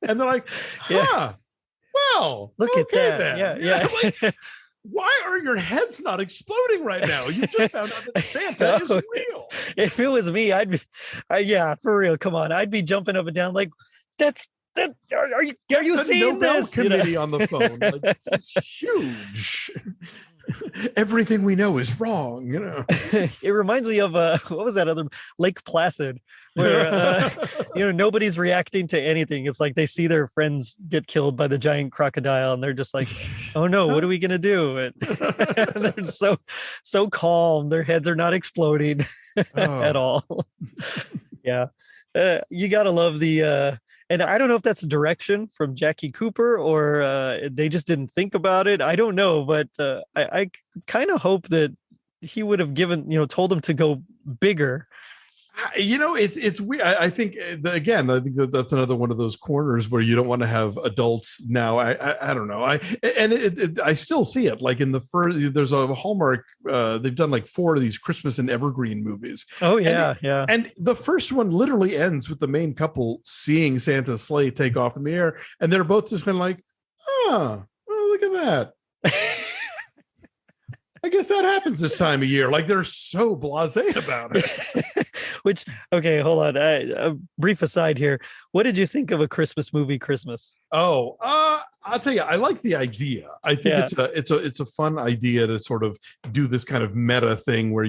[SPEAKER 2] and they're like, well,
[SPEAKER 1] look at that.
[SPEAKER 2] Then.
[SPEAKER 1] Yeah.
[SPEAKER 2] Like, why are your heads not exploding right now? You just found out that Santa is real.
[SPEAKER 1] If it was me, I'd be, for real. Come on, I'd be jumping up and down like, are you seeing
[SPEAKER 2] Nobel
[SPEAKER 1] this?
[SPEAKER 2] Committee on the phone. Like, this is huge. Everything we know is wrong,
[SPEAKER 1] It reminds me of what was that other Lake Placid, where nobody's reacting to anything. It's like they see their friends get killed by the giant crocodile, and they're just like, "Oh no, what are we gonna do?" And they're so calm. Their heads are not exploding at all. Yeah, you gotta love the. And I don't know if that's a direction from Jackie Cooper or they just didn't think about it. I don't know, but I kind of hope that he would have told him to go bigger.
[SPEAKER 2] It's weird. I think again, I think that's another one of those corners where you don't want to have adults now. I don't know. I still see it like in the first. There's a Hallmark. They've done like 4 of these Christmas and Evergreen movies.
[SPEAKER 1] Oh yeah, yeah.
[SPEAKER 2] And the first one literally ends with the main couple seeing Santa's sleigh take off in the air, and they're both just kind of like, oh, look at that. I guess that happens this time of year. Like they're so blasé about it.
[SPEAKER 1] Which, okay, hold on. A brief aside here. What did you think of A Christmas Movie Christmas?
[SPEAKER 2] Oh, I'll tell you, I like the idea. I think it's a fun idea to sort of do this kind of meta thing where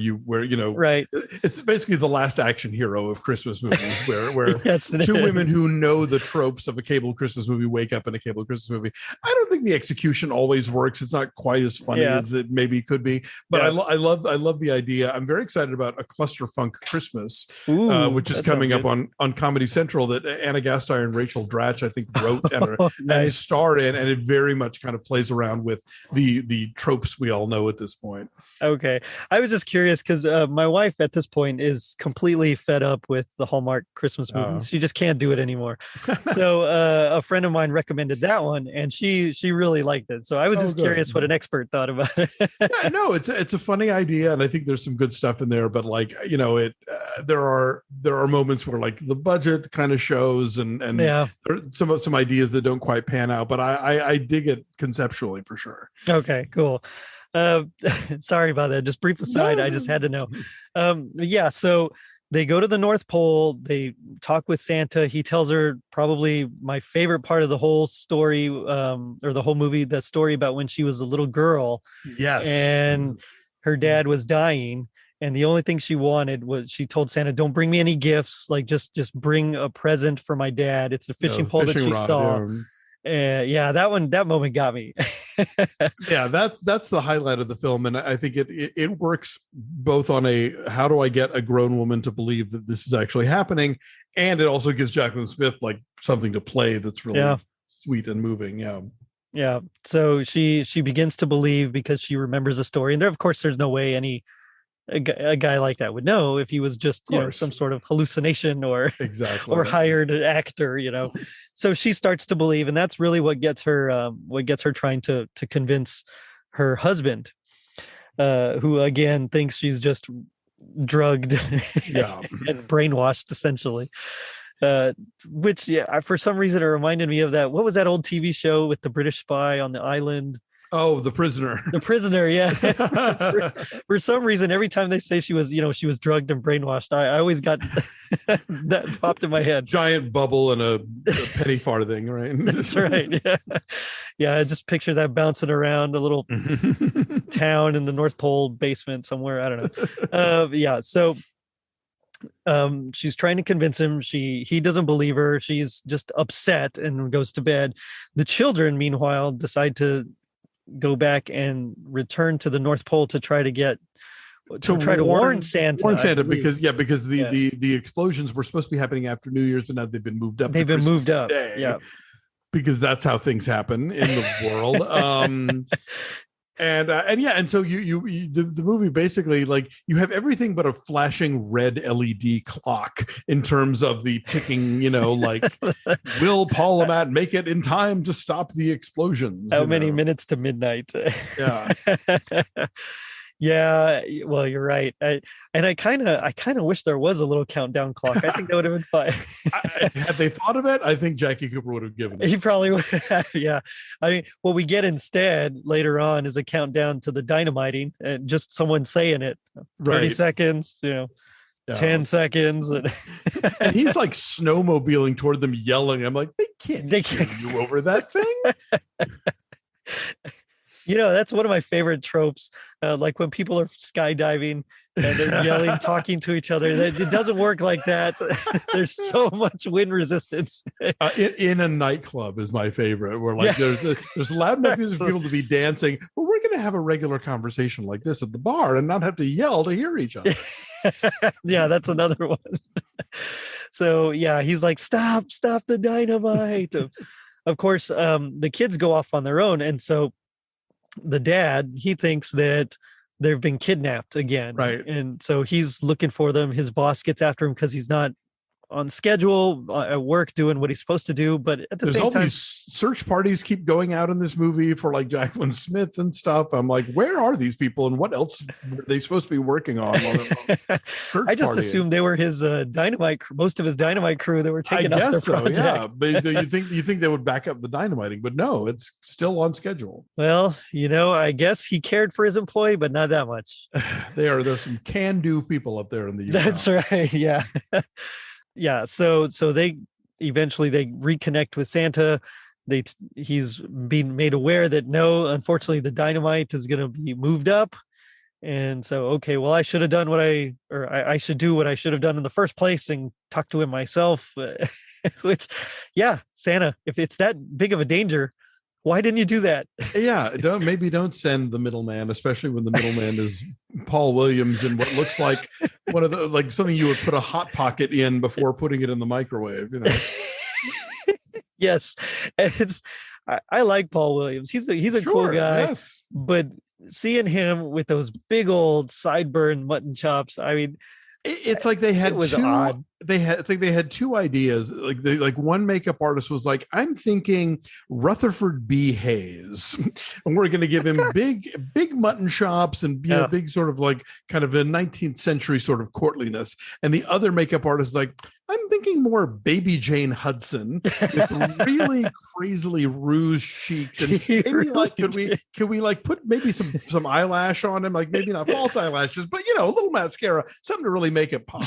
[SPEAKER 1] right.
[SPEAKER 2] It's basically the Last Action Hero of Christmas movies, where
[SPEAKER 1] yes,
[SPEAKER 2] two women who know the tropes of a cable Christmas movie wake up in a cable Christmas movie. I don't think the execution always works. It's not quite as funny as it maybe could be, but I love the idea. I'm very excited about A Clusterfunk Christmas, which is coming up on Comedy Central that Anna Gasteyer and Rachel Dratch I think wrote and starred in, and it very much kind of plays around with the tropes we all know at this point.
[SPEAKER 1] Okay, I was just curious because my wife at this point is completely fed up with the Hallmark Christmas movies. She just can't do it anymore. So a friend of mine recommended that one, and she really liked it. So I was just curious what an expert thought about it.
[SPEAKER 2] Yeah, no, it's a funny idea, and I think there's some good stuff in there. But like there are moments where like the budget kind of shows, and there are some ideas that don't quite pan out. But I dig it conceptually for sure.
[SPEAKER 1] Okay, cool. Sorry about that. Just brief aside. I just had to know. So they go to the North Pole. They talk with Santa. He tells her probably my favorite part of the whole story, or the whole movie, the story about when she was a little girl.
[SPEAKER 2] Yes.
[SPEAKER 1] And her dad was dying. And the only thing she wanted was, she told Santa, don't bring me any gifts. Like just bring a present for my dad. It's a fishing pole that she saw. That moment got me.
[SPEAKER 2] Yeah, that's the highlight of the film, and I think it works both on how do I get a grown woman to believe that this is actually happening, and it also gives Jaclyn Smith like something to play that's really sweet and moving. Yeah.
[SPEAKER 1] So she begins to believe because she remembers the story, and of course there's no way a guy like that would know if he was just some sort of hallucination or hired actor. So she starts to believe, and that's really what gets her trying to convince her husband, who again thinks she's just drugged and brainwashed essentially. Which for some reason it reminded me of that. What was that old TV show with the British spy on the island?
[SPEAKER 2] Oh, The Prisoner.
[SPEAKER 1] The Prisoner, yeah. for some reason, every time they say she was drugged and brainwashed, I always got that popped in my head.
[SPEAKER 2] Giant bubble and a penny farthing, right?
[SPEAKER 1] That's right. Yeah. I just picture that bouncing around a little town in the North Pole basement somewhere. I don't know. So she's trying to convince him. He doesn't believe her. She's just upset and goes to bed. The children, meanwhile, decide to go back and return to the North Pole to try to warn Santa.
[SPEAKER 2] Because the explosions were supposed to be happening after New Year's, but now they've been moved up.
[SPEAKER 1] They've been moved up.
[SPEAKER 2] Yeah, because that's how things happen in the world. And so the movie basically, like, you have everything but a flashing red LED clock in terms of the ticking, like, will Paul Amat make it in time to stop the explosions?
[SPEAKER 1] How many minutes to midnight?
[SPEAKER 2] Yeah.
[SPEAKER 1] Yeah, well, you're right. I kind of wish there was a little countdown clock. I think that would have been fun.
[SPEAKER 2] Had they thought of it, I think Jackie Cooper would have given it.
[SPEAKER 1] He probably would have. Yeah. I mean, what we get instead later on is a countdown to the dynamiting, and just someone saying it. 30 seconds, 10 seconds.
[SPEAKER 2] And he's like snowmobiling toward them, yelling. I'm like, they can't hear you over that thing.
[SPEAKER 1] That's one of my favorite tropes. Like when people are skydiving and they're yelling, talking to each other. It doesn't work like that. There's so much wind resistance.
[SPEAKER 2] In a nightclub is my favorite, where like there's loud enough music for people to be dancing, but we're going to have a regular conversation like this at the bar and not have to yell to hear each other.
[SPEAKER 1] Yeah, that's another one. So yeah, he's like, stop the dynamite. Of course, the kids go off on their own, and so the dad, he thinks that they've been kidnapped again,
[SPEAKER 2] right?
[SPEAKER 1] And so he's looking for them. His boss gets after him because he's not on schedule at work doing what he's supposed to do, but at the same time,
[SPEAKER 2] these search parties keep going out in this movie for like Jaclyn Smith and stuff. I'm like, where are these people and what else were they supposed to be working on?
[SPEAKER 1] I just assumed they were his dynamite, most of his dynamite crew that were taking up their project.
[SPEAKER 2] Yeah, but you think they would back up the dynamiting, but no, it's still on schedule.
[SPEAKER 1] Well, I guess he cared for his employee, but not that much.
[SPEAKER 2] There's some can-do people up there in the UK.
[SPEAKER 1] That's right. Yeah. Yeah, so they eventually reconnect with Santa. He's being made aware that no, unfortunately, the dynamite is going to be moved up, and so okay, well, I should have done I should do what I should have done in the first place and talk to him myself. Which, yeah, Santa, if it's that big of a danger, why didn't you do that?
[SPEAKER 2] Yeah, don't send the middleman, especially when the middleman is Paul Williams in what looks like one of the like something you would put a hot pocket in before putting it in the microwave.
[SPEAKER 1] Yes, and I like Paul Williams. He's a cool guy, yes. But seeing him with those big old sideburn mutton chops, I mean,
[SPEAKER 2] it's like they had odd. They had two ideas. Like one makeup artist was like, I'm thinking Rutherford B. Hayes, and we're going to give him big mutton chops and big sort of like kind of a 19th century sort of courtliness. And the other makeup artist is like, I'm thinking more Baby Jane Hudson with really crazily rouge cheeks, and maybe like could we like put maybe some eyelash on him, like maybe not false eyelashes, but a little mascara, something to really make it pop.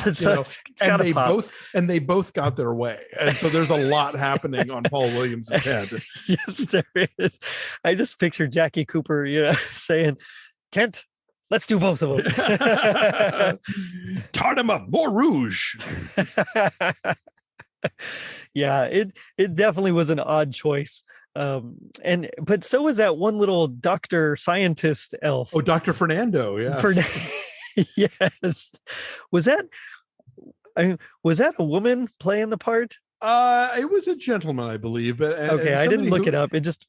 [SPEAKER 2] And they both got their way, and so there's a lot happening on Paul Williams' head.
[SPEAKER 1] Yes, there is. I just pictured Jackie Cooper, saying, Kent, let's do both of them.
[SPEAKER 2] Tart him up, more rouge.
[SPEAKER 1] Yeah, it definitely was an odd choice. But so was that one little doctor scientist elf.
[SPEAKER 2] Oh, Dr. Fernando, yes.
[SPEAKER 1] Yes. Was that a woman playing the part?
[SPEAKER 2] It was a gentleman, I believe. But
[SPEAKER 1] okay, I didn't look it up. It just,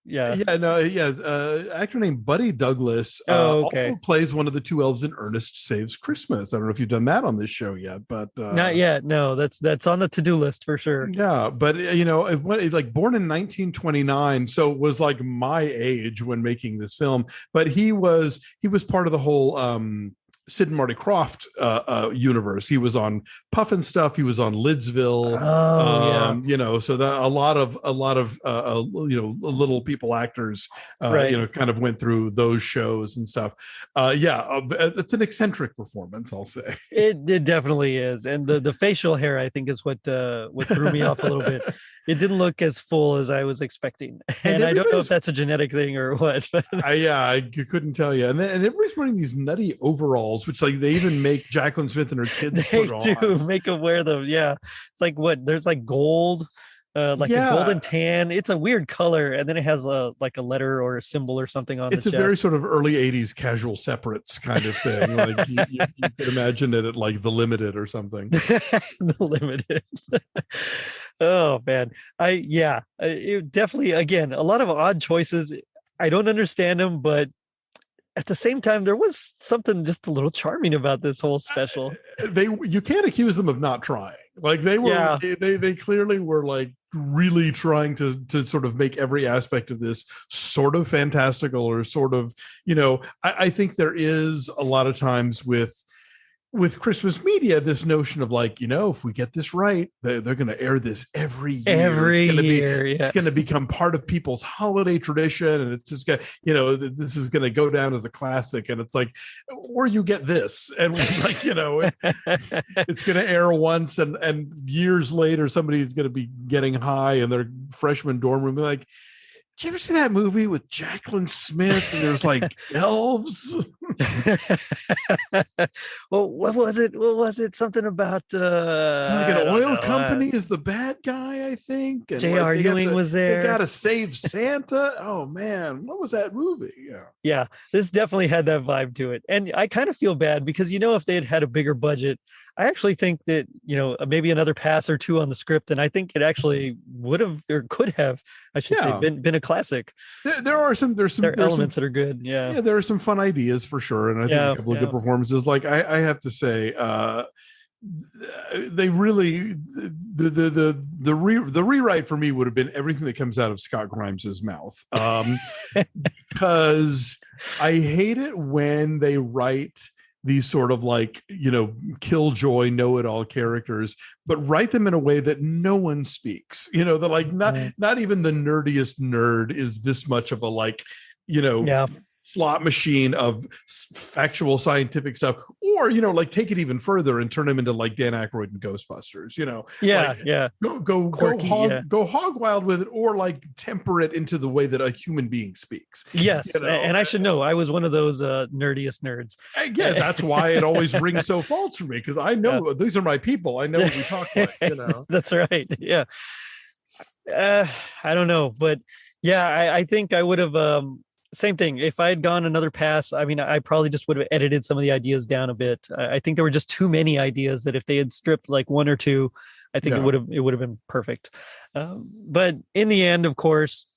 [SPEAKER 2] actor named Buddy Douglas also plays one of the two elves in Ernest Saves Christmas. I don't know if you've done that on this show yet, but
[SPEAKER 1] not yet. No, that's on the to-do list for sure.
[SPEAKER 2] Yeah, but like born in 1929, so was like my age when making this film. But he was part of the whole Sid and Marty Krofft universe. He was on Puffin stuff. He was on Lidsville. So that a lot of little people actors kind of went through those shows and stuff. It's an eccentric performance, I'll say.
[SPEAKER 1] It definitely is, and the facial hair, I think, is what threw me off a little bit. It didn't look as full as I was expecting, and I don't know if that's a genetic thing or what. But
[SPEAKER 2] I couldn't tell you. And everybody's wearing these nutty overalls, which like they even make Jaclyn Smith and her kids put on.
[SPEAKER 1] They do make them wear them. Yeah, it's like what? There's like gold, a golden tan. It's a weird color, and then it has a letter or a symbol or something on.
[SPEAKER 2] It's a very sort of early '80s casual separates kind of thing. Like you could imagine it at like The Limited or something.
[SPEAKER 1] The Limited. Oh man, it definitely, again, a lot of odd choices. I don't understand them, but at the same time, there was something just a little charming about this whole special.
[SPEAKER 2] You can't accuse them of not trying. Like they were, they clearly were like really trying to sort of make every aspect of this sort of fantastical or sort of, I think there is a lot of times with Christmas media, this notion of like, if we get this right, they're going to air this every year. It's going to become part of people's holiday tradition, and it's just this is going to go down as a classic. And it's like, or you get this, and like, it's going to air once, and years later, somebody's going to be getting high in their freshman dorm room, like, Did you ever see that movie with Jaclyn Smith and there's like elves?
[SPEAKER 1] Well, what was it? What was it? Something about
[SPEAKER 2] Like an
[SPEAKER 1] I don't
[SPEAKER 2] oil
[SPEAKER 1] know.
[SPEAKER 2] company is the bad guy, I think. And like
[SPEAKER 1] J.R. Ewing was
[SPEAKER 2] they
[SPEAKER 1] there.
[SPEAKER 2] gotta save Santa. Oh man, what was that movie? Yeah.
[SPEAKER 1] Yeah, this definitely had that vibe to it. And I kind of feel bad because, if they had had a bigger budget, I actually think that, maybe another pass or two on the script. And I think it actually would have or could have, I should say, been a classic.
[SPEAKER 2] There's some
[SPEAKER 1] elements that are good. Yeah.
[SPEAKER 2] Yeah, there are some fun ideas for sure. And I think a couple of good performances. Like I have to say, they really the rewrite for me would have been everything that comes out of Scott Grimes's mouth, because I hate it when they write these sort of like killjoy know-it-all characters, but write them in a way that no one speaks. That like not even the nerdiest nerd is this much of a like slot machine of factual scientific stuff, or like take it even further and turn him into like Dan Aykroyd and Ghostbusters. Go hog wild with it, or like temper it into the way that a human being speaks.
[SPEAKER 1] Yes, and I should know I was one of those nerdiest nerds.
[SPEAKER 2] Yeah, that's why it always rings so false for me, because I know these are my people. I know what we talk like.
[SPEAKER 1] That's right. Yeah, I don't know, but yeah, I think I would have. Same thing. If I had gone another pass, I mean, I probably just would have edited some of the ideas down a bit. I think there were just too many ideas that if they had stripped like one or two, I think it would have been perfect. But in the end, of course,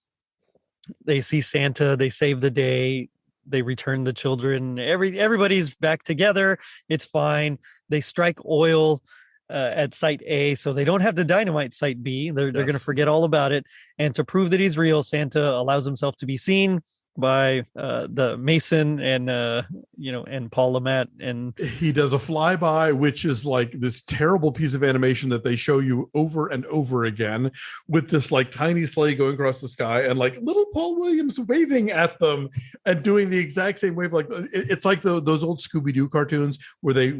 [SPEAKER 1] they see Santa, they save the day, they return the children. Everybody's back together. It's fine. They strike oil at site A, so they don't have to dynamite site B. They're going to forget all about it. And to prove that he's real, Santa allows himself to be seen by the Mason and and Paul Lamette, and
[SPEAKER 2] he does a flyby, which is like this terrible piece of animation that they show you over and over again, with this like tiny sleigh going across the sky and like little Paul Williams waving at them and doing the exact same wave. Like it's like those old Scooby-Doo cartoons where they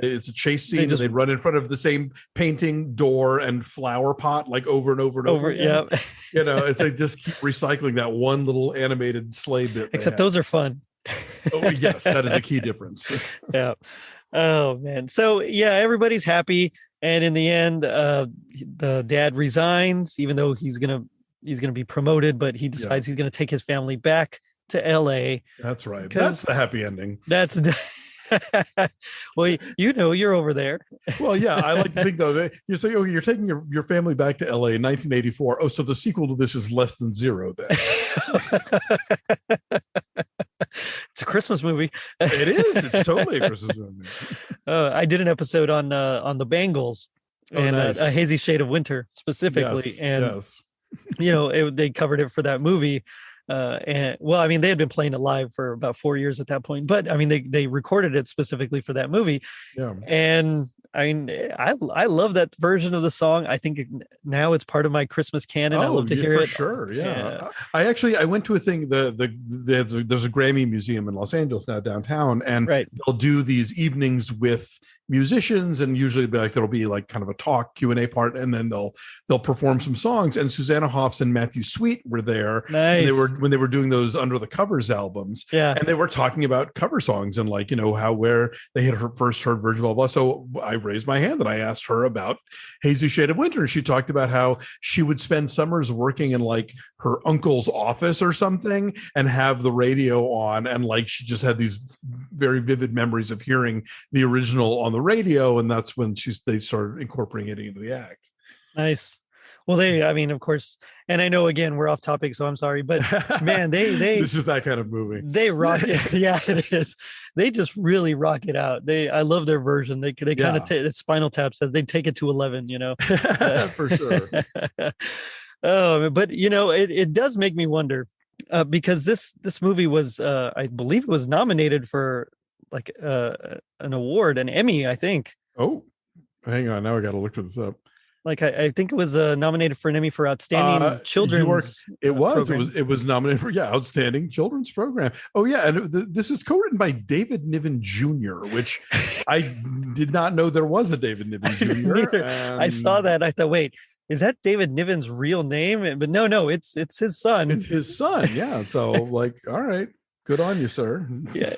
[SPEAKER 2] it's a chase scene and they run in front of the same painting, door, and flower pot like over and over and over again. It's like just keep recycling that one little animated sleigh bit.
[SPEAKER 1] Except those are fun.
[SPEAKER 2] Oh yes, that is a key difference.
[SPEAKER 1] Yeah. Oh man. So yeah, everybody's happy, and in the end, the dad resigns, even though he's gonna be promoted, but he decides he's gonna take his family back to LA.
[SPEAKER 2] That's right. That's the happy ending.
[SPEAKER 1] That's well, you're over there.
[SPEAKER 2] Well, yeah, I like to think though that you say, you're taking your family back to LA in 1984. Oh, so the sequel to this is less than zero then.
[SPEAKER 1] It's a Christmas movie.
[SPEAKER 2] It is. It's totally a Christmas movie.
[SPEAKER 1] I did an episode on the Bangles and nice. A Hazy Shade of Winter specifically, they covered it for that movie. And well, I mean, they had been playing it live for about 4 years at that point, but I mean, they recorded it specifically for that movie. Yeah. And I mean, I love that version of the song. I think now it's part of my Christmas canon. I love to hear it.
[SPEAKER 2] Sure. Yeah. I went to a thing, there's a Grammy museum in Los Angeles now downtown, and they'll do these evenings with musicians, and usually there'll be like kind of a talk Q&A part, and then they'll perform some songs. And Susanna Hoffs and Matthew Sweet were there.
[SPEAKER 1] Nice.
[SPEAKER 2] When they were doing those Under the Covers albums. Yeah. And they were talking about cover songs and like, where they had first heard Virgin blah, blah. So I raised my hand and I asked her about Hazy Shade of Winter. And she talked about how she would spend summers working in like her uncle's office or something and have the radio on. And like, she just had these very vivid memories of hearing the original on the radio, and that's when they started incorporating it into the act.
[SPEAKER 1] Nice. Well, I mean, of course, and I know again we're off topic, so I'm sorry, but man, they
[SPEAKER 2] this is that kind of movie.
[SPEAKER 1] They rock it. Yeah, it is. They just really rock it out. I love their version. They kind of Spinal Tap says they take it to 11.
[SPEAKER 2] For sure.
[SPEAKER 1] Oh, but it does make me wonder because this movie was, I believe, it was nominated for like an award, an Emmy, I think.
[SPEAKER 2] Oh, hang on. Now I got to look this up.
[SPEAKER 1] Like I think it was nominated for an Emmy for outstanding children's.
[SPEAKER 2] It was nominated for outstanding children's program. Oh yeah, and this is co-written by David Niven Jr., which I did not know there was a David Niven Jr.
[SPEAKER 1] I saw that. I thought, wait, is that David Niven's real name? But no, it's his son.
[SPEAKER 2] It's his son. Yeah. So like, all right, good on you, sir.
[SPEAKER 1] Yeah,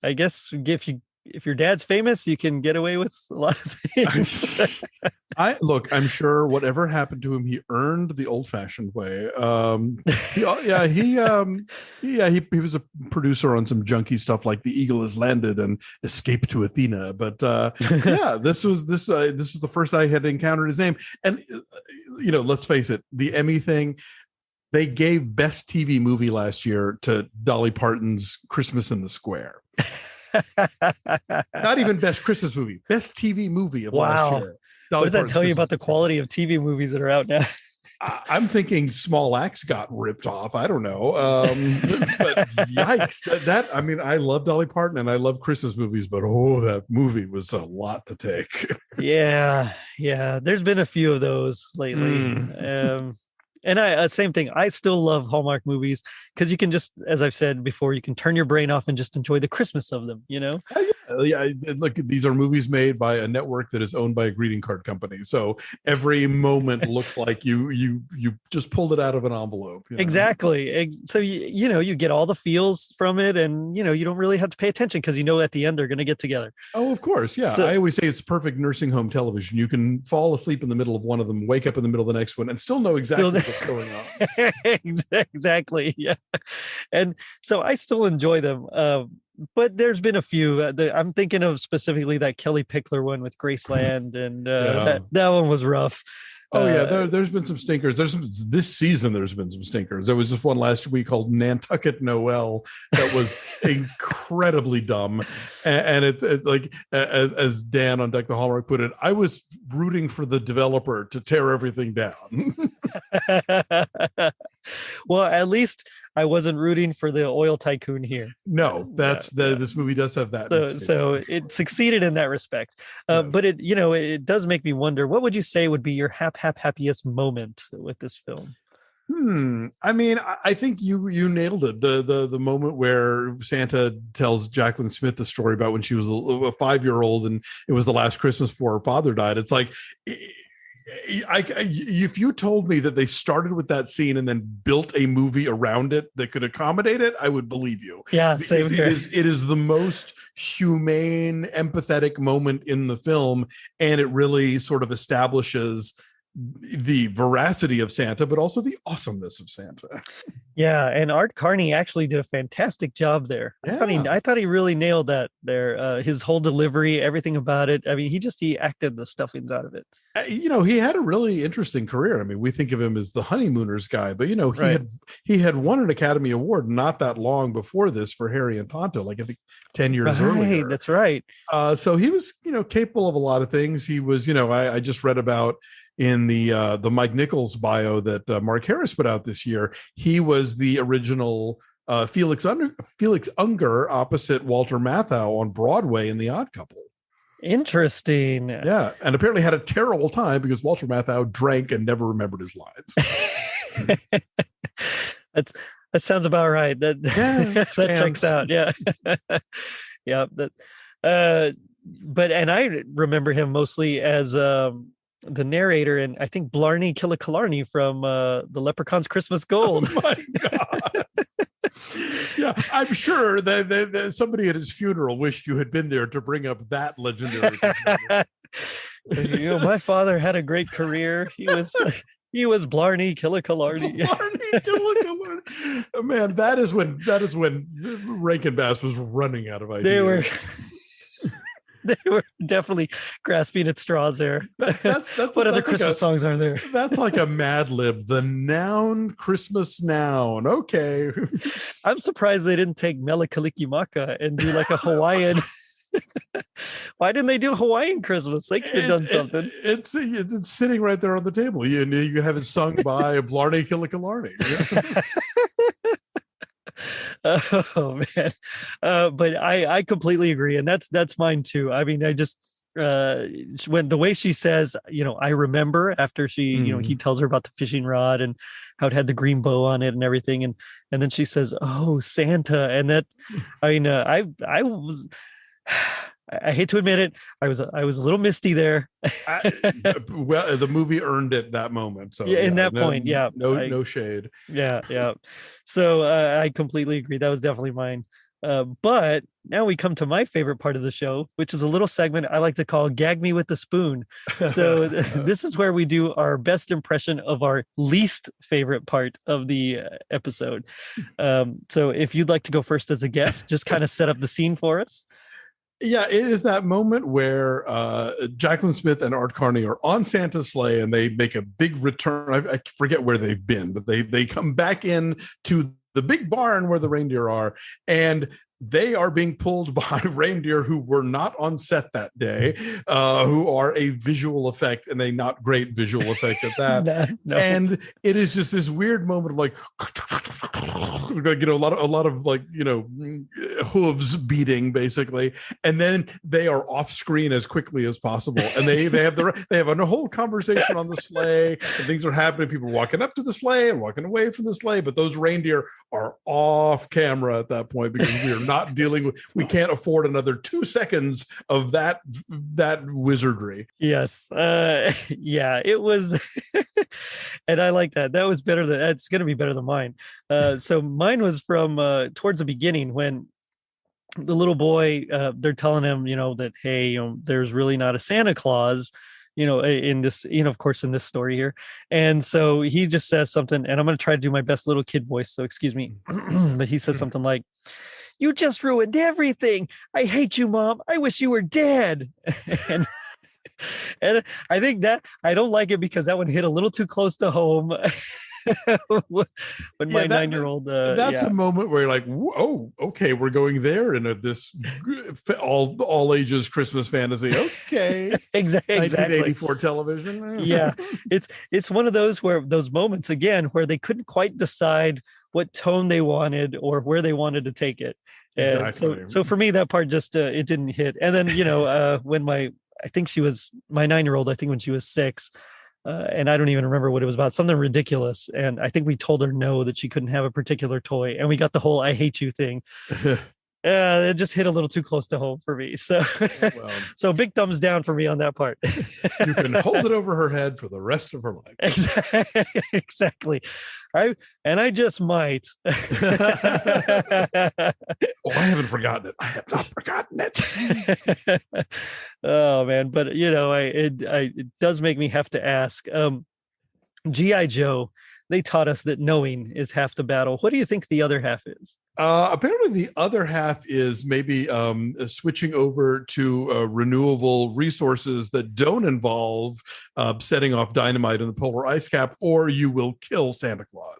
[SPEAKER 1] I guess if your dad's famous, you can get away with a lot of things.
[SPEAKER 2] I look, I'm sure whatever happened to him, he earned the old-fashioned way. He was a producer on some junky stuff like The Eagle Has Landed and Escape to Athena. But this was the first I had encountered his name. And let's face it, the Emmy thing. They gave Best TV Movie last year to Dolly Parton's Christmas in the Square. Not even Best Christmas Movie, Best TV Movie of last year.
[SPEAKER 1] What does that tell you about the quality of TV movies that are out now?
[SPEAKER 2] I'm thinking Small Axe got ripped off. I don't know. But yikes. I love Dolly Parton and I love Christmas movies, but that movie was a lot to take.
[SPEAKER 1] Yeah. There's been a few of those lately. And I same thing. I still love Hallmark movies because you can just, as I've said before, you can turn your brain off and just enjoy the Christmas of them,
[SPEAKER 2] Yeah, look, these are movies made by a network that is owned by a greeting card company. So every moment looks like you just pulled it out of an envelope.
[SPEAKER 1] Exactly. So you get all the feels from it, and you don't really have to pay attention because at the end they're going to get together.
[SPEAKER 2] Oh, of course, yeah. So, I always say it's perfect nursing home television. You can fall asleep in the middle of one of them, wake up in the middle of the next one, and still know exactly what's going on.
[SPEAKER 1] Exactly. Yeah. And so I still enjoy them. But there's been a few. I'm thinking of specifically that Kelly Pickler one with Graceland, and that one was rough.
[SPEAKER 2] Oh yeah, there's been some stinkers. This season. There's been some stinkers. There was just one last week called Nantucket Noel that was incredibly dumb, and it's like as Dan on Deck the Hallmark put it, I was rooting for the developer to tear everything down.
[SPEAKER 1] Well, at least I wasn't rooting for the oil tycoon here.
[SPEAKER 2] No, this movie does have that.
[SPEAKER 1] So it succeeded in that respect.
[SPEAKER 2] Yes.
[SPEAKER 1] But it does make me wonder, what would you say would be your happiest moment with this film?
[SPEAKER 2] I mean, I think you nailed it. The moment where Santa tells Jaclyn Smith the story about when she was a 5-year-old and it was the last Christmas before her father died. It's like, if you told me that they started with that scene and then built a movie around it that could accommodate it, I would believe you.
[SPEAKER 1] Yeah, same here.
[SPEAKER 2] It is the most humane, empathetic moment in the film, and it really sort of establishes the veracity of Santa, but also the awesomeness of Santa.
[SPEAKER 1] Yeah, and Art Carney actually did a fantastic job there.
[SPEAKER 2] Yeah.
[SPEAKER 1] I thought he really nailed that there. His whole delivery, everything about it. I mean, he acted the stuffings out of it.
[SPEAKER 2] He had a really interesting career. I mean, we think of him as the honeymooners guy, but he had won an Academy Award not that long before this for Harry and Tonto, like I think 10 years earlier.
[SPEAKER 1] That's right.
[SPEAKER 2] So he was, capable of a lot of things. He was, I just read about in the Mike Nichols bio that Mark Harris put out this year. He was the original Felix Unger opposite Walter Matthau on Broadway in The Odd Couple.
[SPEAKER 1] Interesting.
[SPEAKER 2] Yeah, and apparently had a terrible time because Walter Matthau drank and never remembered his lines.
[SPEAKER 1] That sounds about right. That checks out. Yeah. Yeah. But I remember him mostly as the narrator, and I think Blarney Killicalarney from the Leprechaun's Christmas Gold.
[SPEAKER 2] Oh my God. Yeah, I'm sure that somebody at his funeral wished you had been there to bring up that legendary.
[SPEAKER 1] My father had a great career. He was Blarney Killicalarney.
[SPEAKER 2] Man, that is when Rankin Bass was running out of ideas.
[SPEAKER 1] They were definitely grasping at straws there. What other Christmas songs are there?
[SPEAKER 2] That's like a Mad Lib. The noun, Christmas noun. Okay.
[SPEAKER 1] I'm surprised they didn't take Mele Kalikimaka and do like a Hawaiian. Why didn't they do Hawaiian Christmas? They could have done something.
[SPEAKER 2] It's sitting right there on the table. You can have it sung by Blarney Killicalarney. Yeah.
[SPEAKER 1] Oh man, but I completely agree, and that's mine too. I mean, I just when the way she says, I remember after she, he tells her about the fishing rod and how it had the green bow on it and everything, and then she says, "Oh, Santa," and that, I mean, I I hate to admit it, I was a little misty there.
[SPEAKER 2] Well, the movie earned it that moment. So
[SPEAKER 1] Yeah, in that
[SPEAKER 2] no,
[SPEAKER 1] point, yeah,
[SPEAKER 2] no shade.
[SPEAKER 1] yeah. So I completely agree. That was definitely mine. But now we come to my favorite part of the show, which is a little segment I like to call "Gag Me with the Spoon." So this is where we do our best impression of our least favorite part of the episode. So if you'd like to go first as a guest, just kind of set up the scene for us.
[SPEAKER 2] Yeah, it is that moment where Jaclyn Smith and Art Carney are on Santa's sleigh, and they make a big return. I forget where they've been, but they come back in to the big barn where the reindeer are, and they are being pulled by reindeer who were not on set that day, who are a visual effect, and a not great visual effect at that.
[SPEAKER 1] No.
[SPEAKER 2] And it is just this weird moment of like, a lot of like, hooves beating basically, and then they are off screen as quickly as possible, and they have a whole conversation on the sleigh, and things are happening. People are walking up to the sleigh and walking away from the sleigh, but those reindeer are off camera at that point because we are not dealing with. We can't afford another 2 seconds of that wizardry.
[SPEAKER 1] Yes. Yeah, it was. And I like that. That was better than, it's going to be better than mine. So mine was from towards the beginning when the little boy, they're telling him, that, hey, there's really not a Santa Claus, in this, of course, in this story here. And so he just says something, and I'm going to try to do my best little kid voice. So excuse me. But he says something like, "You just ruined everything. I hate you, Mom. I wish you were dead." and and I think that I don't like it because that one hit a little too close to home. When my 9-year-old,
[SPEAKER 2] that's a moment where you're like, "Oh, okay, we're going there in this all ages Christmas fantasy." Okay,
[SPEAKER 1] exactly.
[SPEAKER 2] 1984 television.
[SPEAKER 1] Yeah, it's one of those moments again where they couldn't quite decide what tone they wanted or where they wanted to take it. And
[SPEAKER 2] exactly.
[SPEAKER 1] so for me, that part just it didn't hit. And then when I think she was my 9-year-old, I think when she was 6. And I don't even remember what it was about, something ridiculous. And I think we told her no, that she couldn't have a particular toy. And we got the whole "I hate you" thing. It just hit a little too close to home for me. So, so big thumbs down for me on that part.
[SPEAKER 2] You can hold it over her head for the rest of her life.
[SPEAKER 1] Exactly. I just might.
[SPEAKER 2] Oh, I haven't forgotten it. I have not forgotten it.
[SPEAKER 1] Oh man, but it does make me have to ask. G.I. Joe, they taught us that knowing is half the battle. What do you think the other half is?
[SPEAKER 2] Apparently the other half is maybe switching over to renewable resources that don't involve setting off dynamite in the polar ice cap, or you will kill Santa Claus.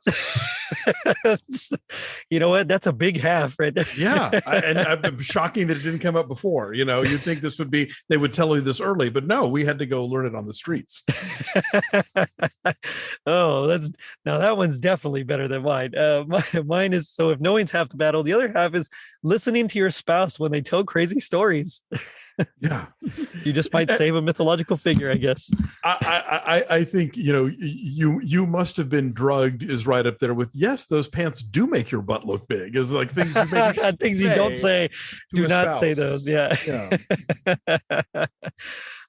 [SPEAKER 1] You know what? That's a big half right there.
[SPEAKER 2] Yeah. And I'm shocking that it didn't come up before. You'd think this would be, they would tell you this early, but no, we had to go learn it on the streets.
[SPEAKER 1] Oh, that one's definitely better than mine. Mine is, so if knowing's half the battle, the other half is listening to your spouse when they tell crazy stories.
[SPEAKER 2] Yeah.
[SPEAKER 1] You just might save a mythological figure, I guess.
[SPEAKER 2] I think, you must have been drugged is right up there with, yes, those pants do make your butt look big, is like things
[SPEAKER 1] things you don't say. Do not say those. Yeah.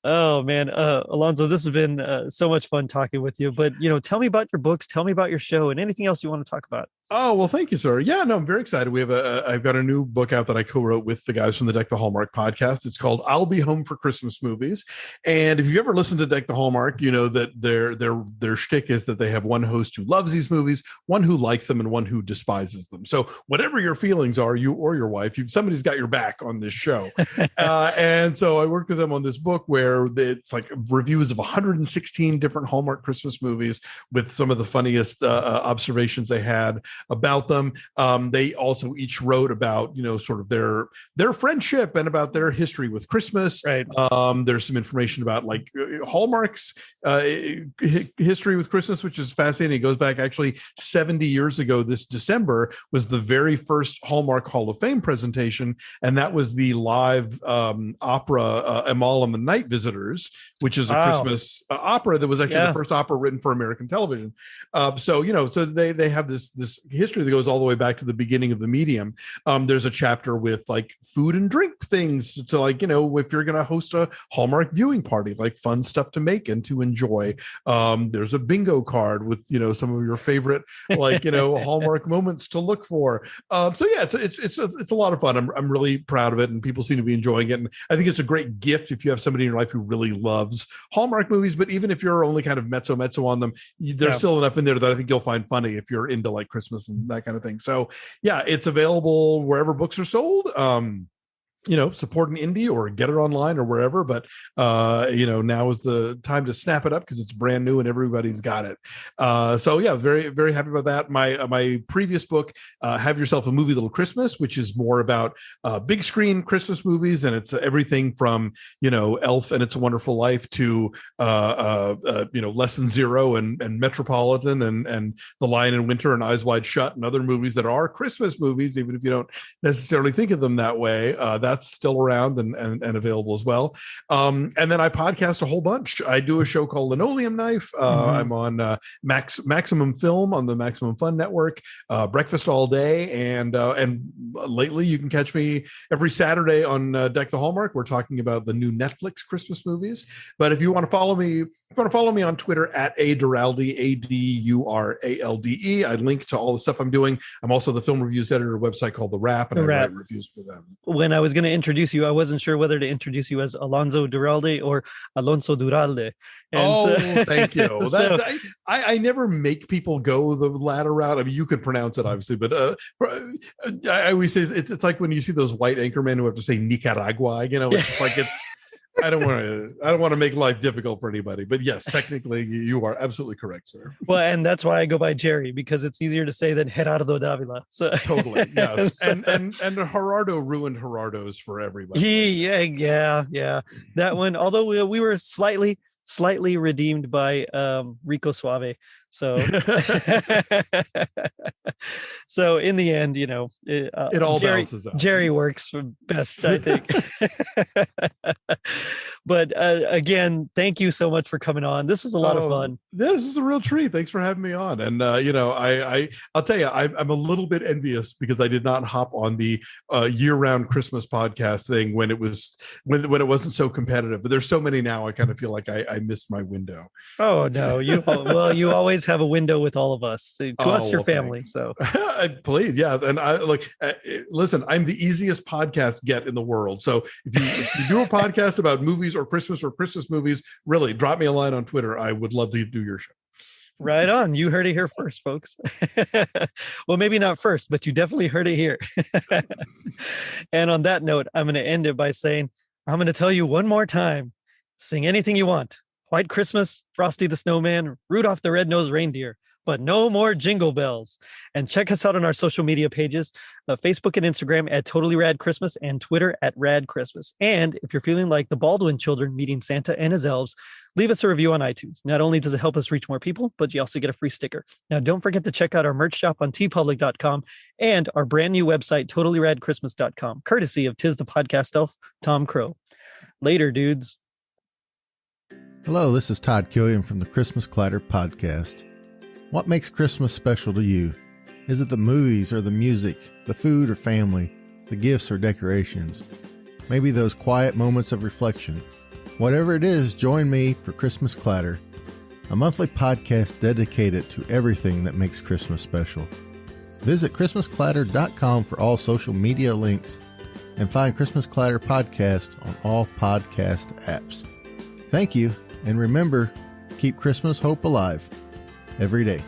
[SPEAKER 1] Oh man, Alonso, this has been so much fun talking with you. But tell me about your books, tell me about your show, and anything else you want to talk about.
[SPEAKER 2] Oh, well, thank you, sir. Yeah, no, I'm very excited. We have I've got a new book out that I co-wrote with the guys from the Deck the Hallmark podcast. It's called "I'll Be Home for Christmas Movies." And if you've ever listened to Deck the Hallmark, you know that their shtick is that they have one host who loves these movies, one who likes them, and one who despises them. So whatever your feelings are, you or your wife, somebody's got your back on this show. And so I worked with them on this book where it's like reviews of 116 different Hallmark Christmas movies with some of the funniest observations they had about them. They also each wrote about, sort of their friendship and about their history with Christmas.
[SPEAKER 1] Right.
[SPEAKER 2] There's some information about like Hallmark's history with Christmas, which is fascinating. It goes back actually 70 years ago. This December was the very first Hallmark Hall of Fame presentation. And that was the live opera, Amal and the Night Visitors, which is a Christmas opera that was actually the first opera written for American television. So they have this history that goes all the way back to the beginning of the medium. There's a chapter with like food and drink things to like, if you're going to host a Hallmark viewing party, like fun stuff to make and to enjoy. There's a bingo card with, some of your favorite, like, Hallmark moments to look for. So yeah, it's a lot of fun. I'm really proud of it, and people seem to be enjoying it. And I think it's a great gift if you have somebody in your life who really loves Hallmark movies. But even if you're only kind of mezzo on them, there's still enough in there that I think you'll find funny if you're into like Christmas and that kind of thing. So yeah, it's available wherever books are sold. Support an indie or get it online or wherever. But, now is the time to snap it up because it's brand new and everybody's got it. So yeah, very, very happy about that. My previous book, Have Yourself a Movie Little Christmas, which is more about big screen Christmas movies. And it's everything from, Elf and It's a Wonderful Life to, Lesson Zero and Metropolitan and The Lion in Winter and Eyes Wide Shut and other movies that are Christmas movies, even if you don't necessarily think of them that way. That's still around and available as well. And then I podcast a whole bunch. I do a show called Linoleum Knife. I'm on Maximum Film on the Maximum Fun Network, Breakfast All Day. And lately you can catch me every Saturday on Deck the Hallmark. We're talking about the new Netflix Christmas movies. But if you want to follow me, on Twitter at @Duralde, ADURALDE, I link to all the stuff I'm doing. I'm also the film reviews editor of a website called The Wrap, and I write reviews for them.
[SPEAKER 1] When I was going to introduce you, I wasn't sure whether to introduce you as Alonso Duralde or Alonso Duralde. And
[SPEAKER 2] thank you. I never make people go the latter route. I mean, you could pronounce it obviously, but I always say it's like when you see those white anchormen who have to say Nicaragua. It's just like I don't want to make life difficult for anybody, but yes, technically you are absolutely correct, sir.
[SPEAKER 1] Well, and that's why I go by Jerry, because it's easier to say than Gerardo Davila. So
[SPEAKER 2] totally, yes. and Gerardo ruined Gerardo's for everybody.
[SPEAKER 1] Yeah. That one, although we were slightly redeemed by Rico Suave. So so in the end, it all balances out. Jerry works for best, I think. But again, thank you so much for coming on. This was a lot of fun.
[SPEAKER 2] This is a real treat. Thanks for having me on. And I'll tell you, I'm a little bit envious because I did not hop on the year-round Christmas podcast thing when it wasn't so competitive. But there's so many now. I kind of feel like I missed my window.
[SPEAKER 1] Oh no, you always have a window with all of us. To us, your family.
[SPEAKER 2] Thanks.
[SPEAKER 1] So
[SPEAKER 2] please, yeah. And I listen, I'm the easiest podcast get in the world. So if you do a podcast about movies or Christmas movies, really drop me a line on Twitter. I would love to do your show.
[SPEAKER 1] Right on. You heard it here first, folks. Well, maybe not first, but you definitely heard it here. And on that note, I'm going to end it by saying, I'm going to tell you one more time, sing anything you want. White Christmas, Frosty the Snowman, Rudolph the Red-Nosed Reindeer, but no more jingle bells. And check us out on our social media pages, Facebook and Instagram at Totally Rad Christmas and Twitter at Rad Christmas. And if you're feeling like the Baldwin children meeting Santa and his elves, leave us a review on iTunes. Not only does it help us reach more people, but you also get a free sticker. Now, don't forget to check out our merch shop on tpublic.com and our brand new website, totallyradchristmas.com, courtesy of Tis the Podcast Elf, Tom Crow. Later, dudes.
[SPEAKER 3] Hello, this is Todd Killian from the Christmas Clatter podcast. What makes Christmas special to you? Is it the movies or the music, the food or family, the gifts or decorations? Maybe those quiet moments of reflection. Whatever it is, join me for Christmas Clatter, a monthly podcast dedicated to everything that makes Christmas special. Visit ChristmasClatter.com for all social media links and find Christmas Clatter podcast on all podcast apps. Thank you. And remember, keep Christmas hope alive every day.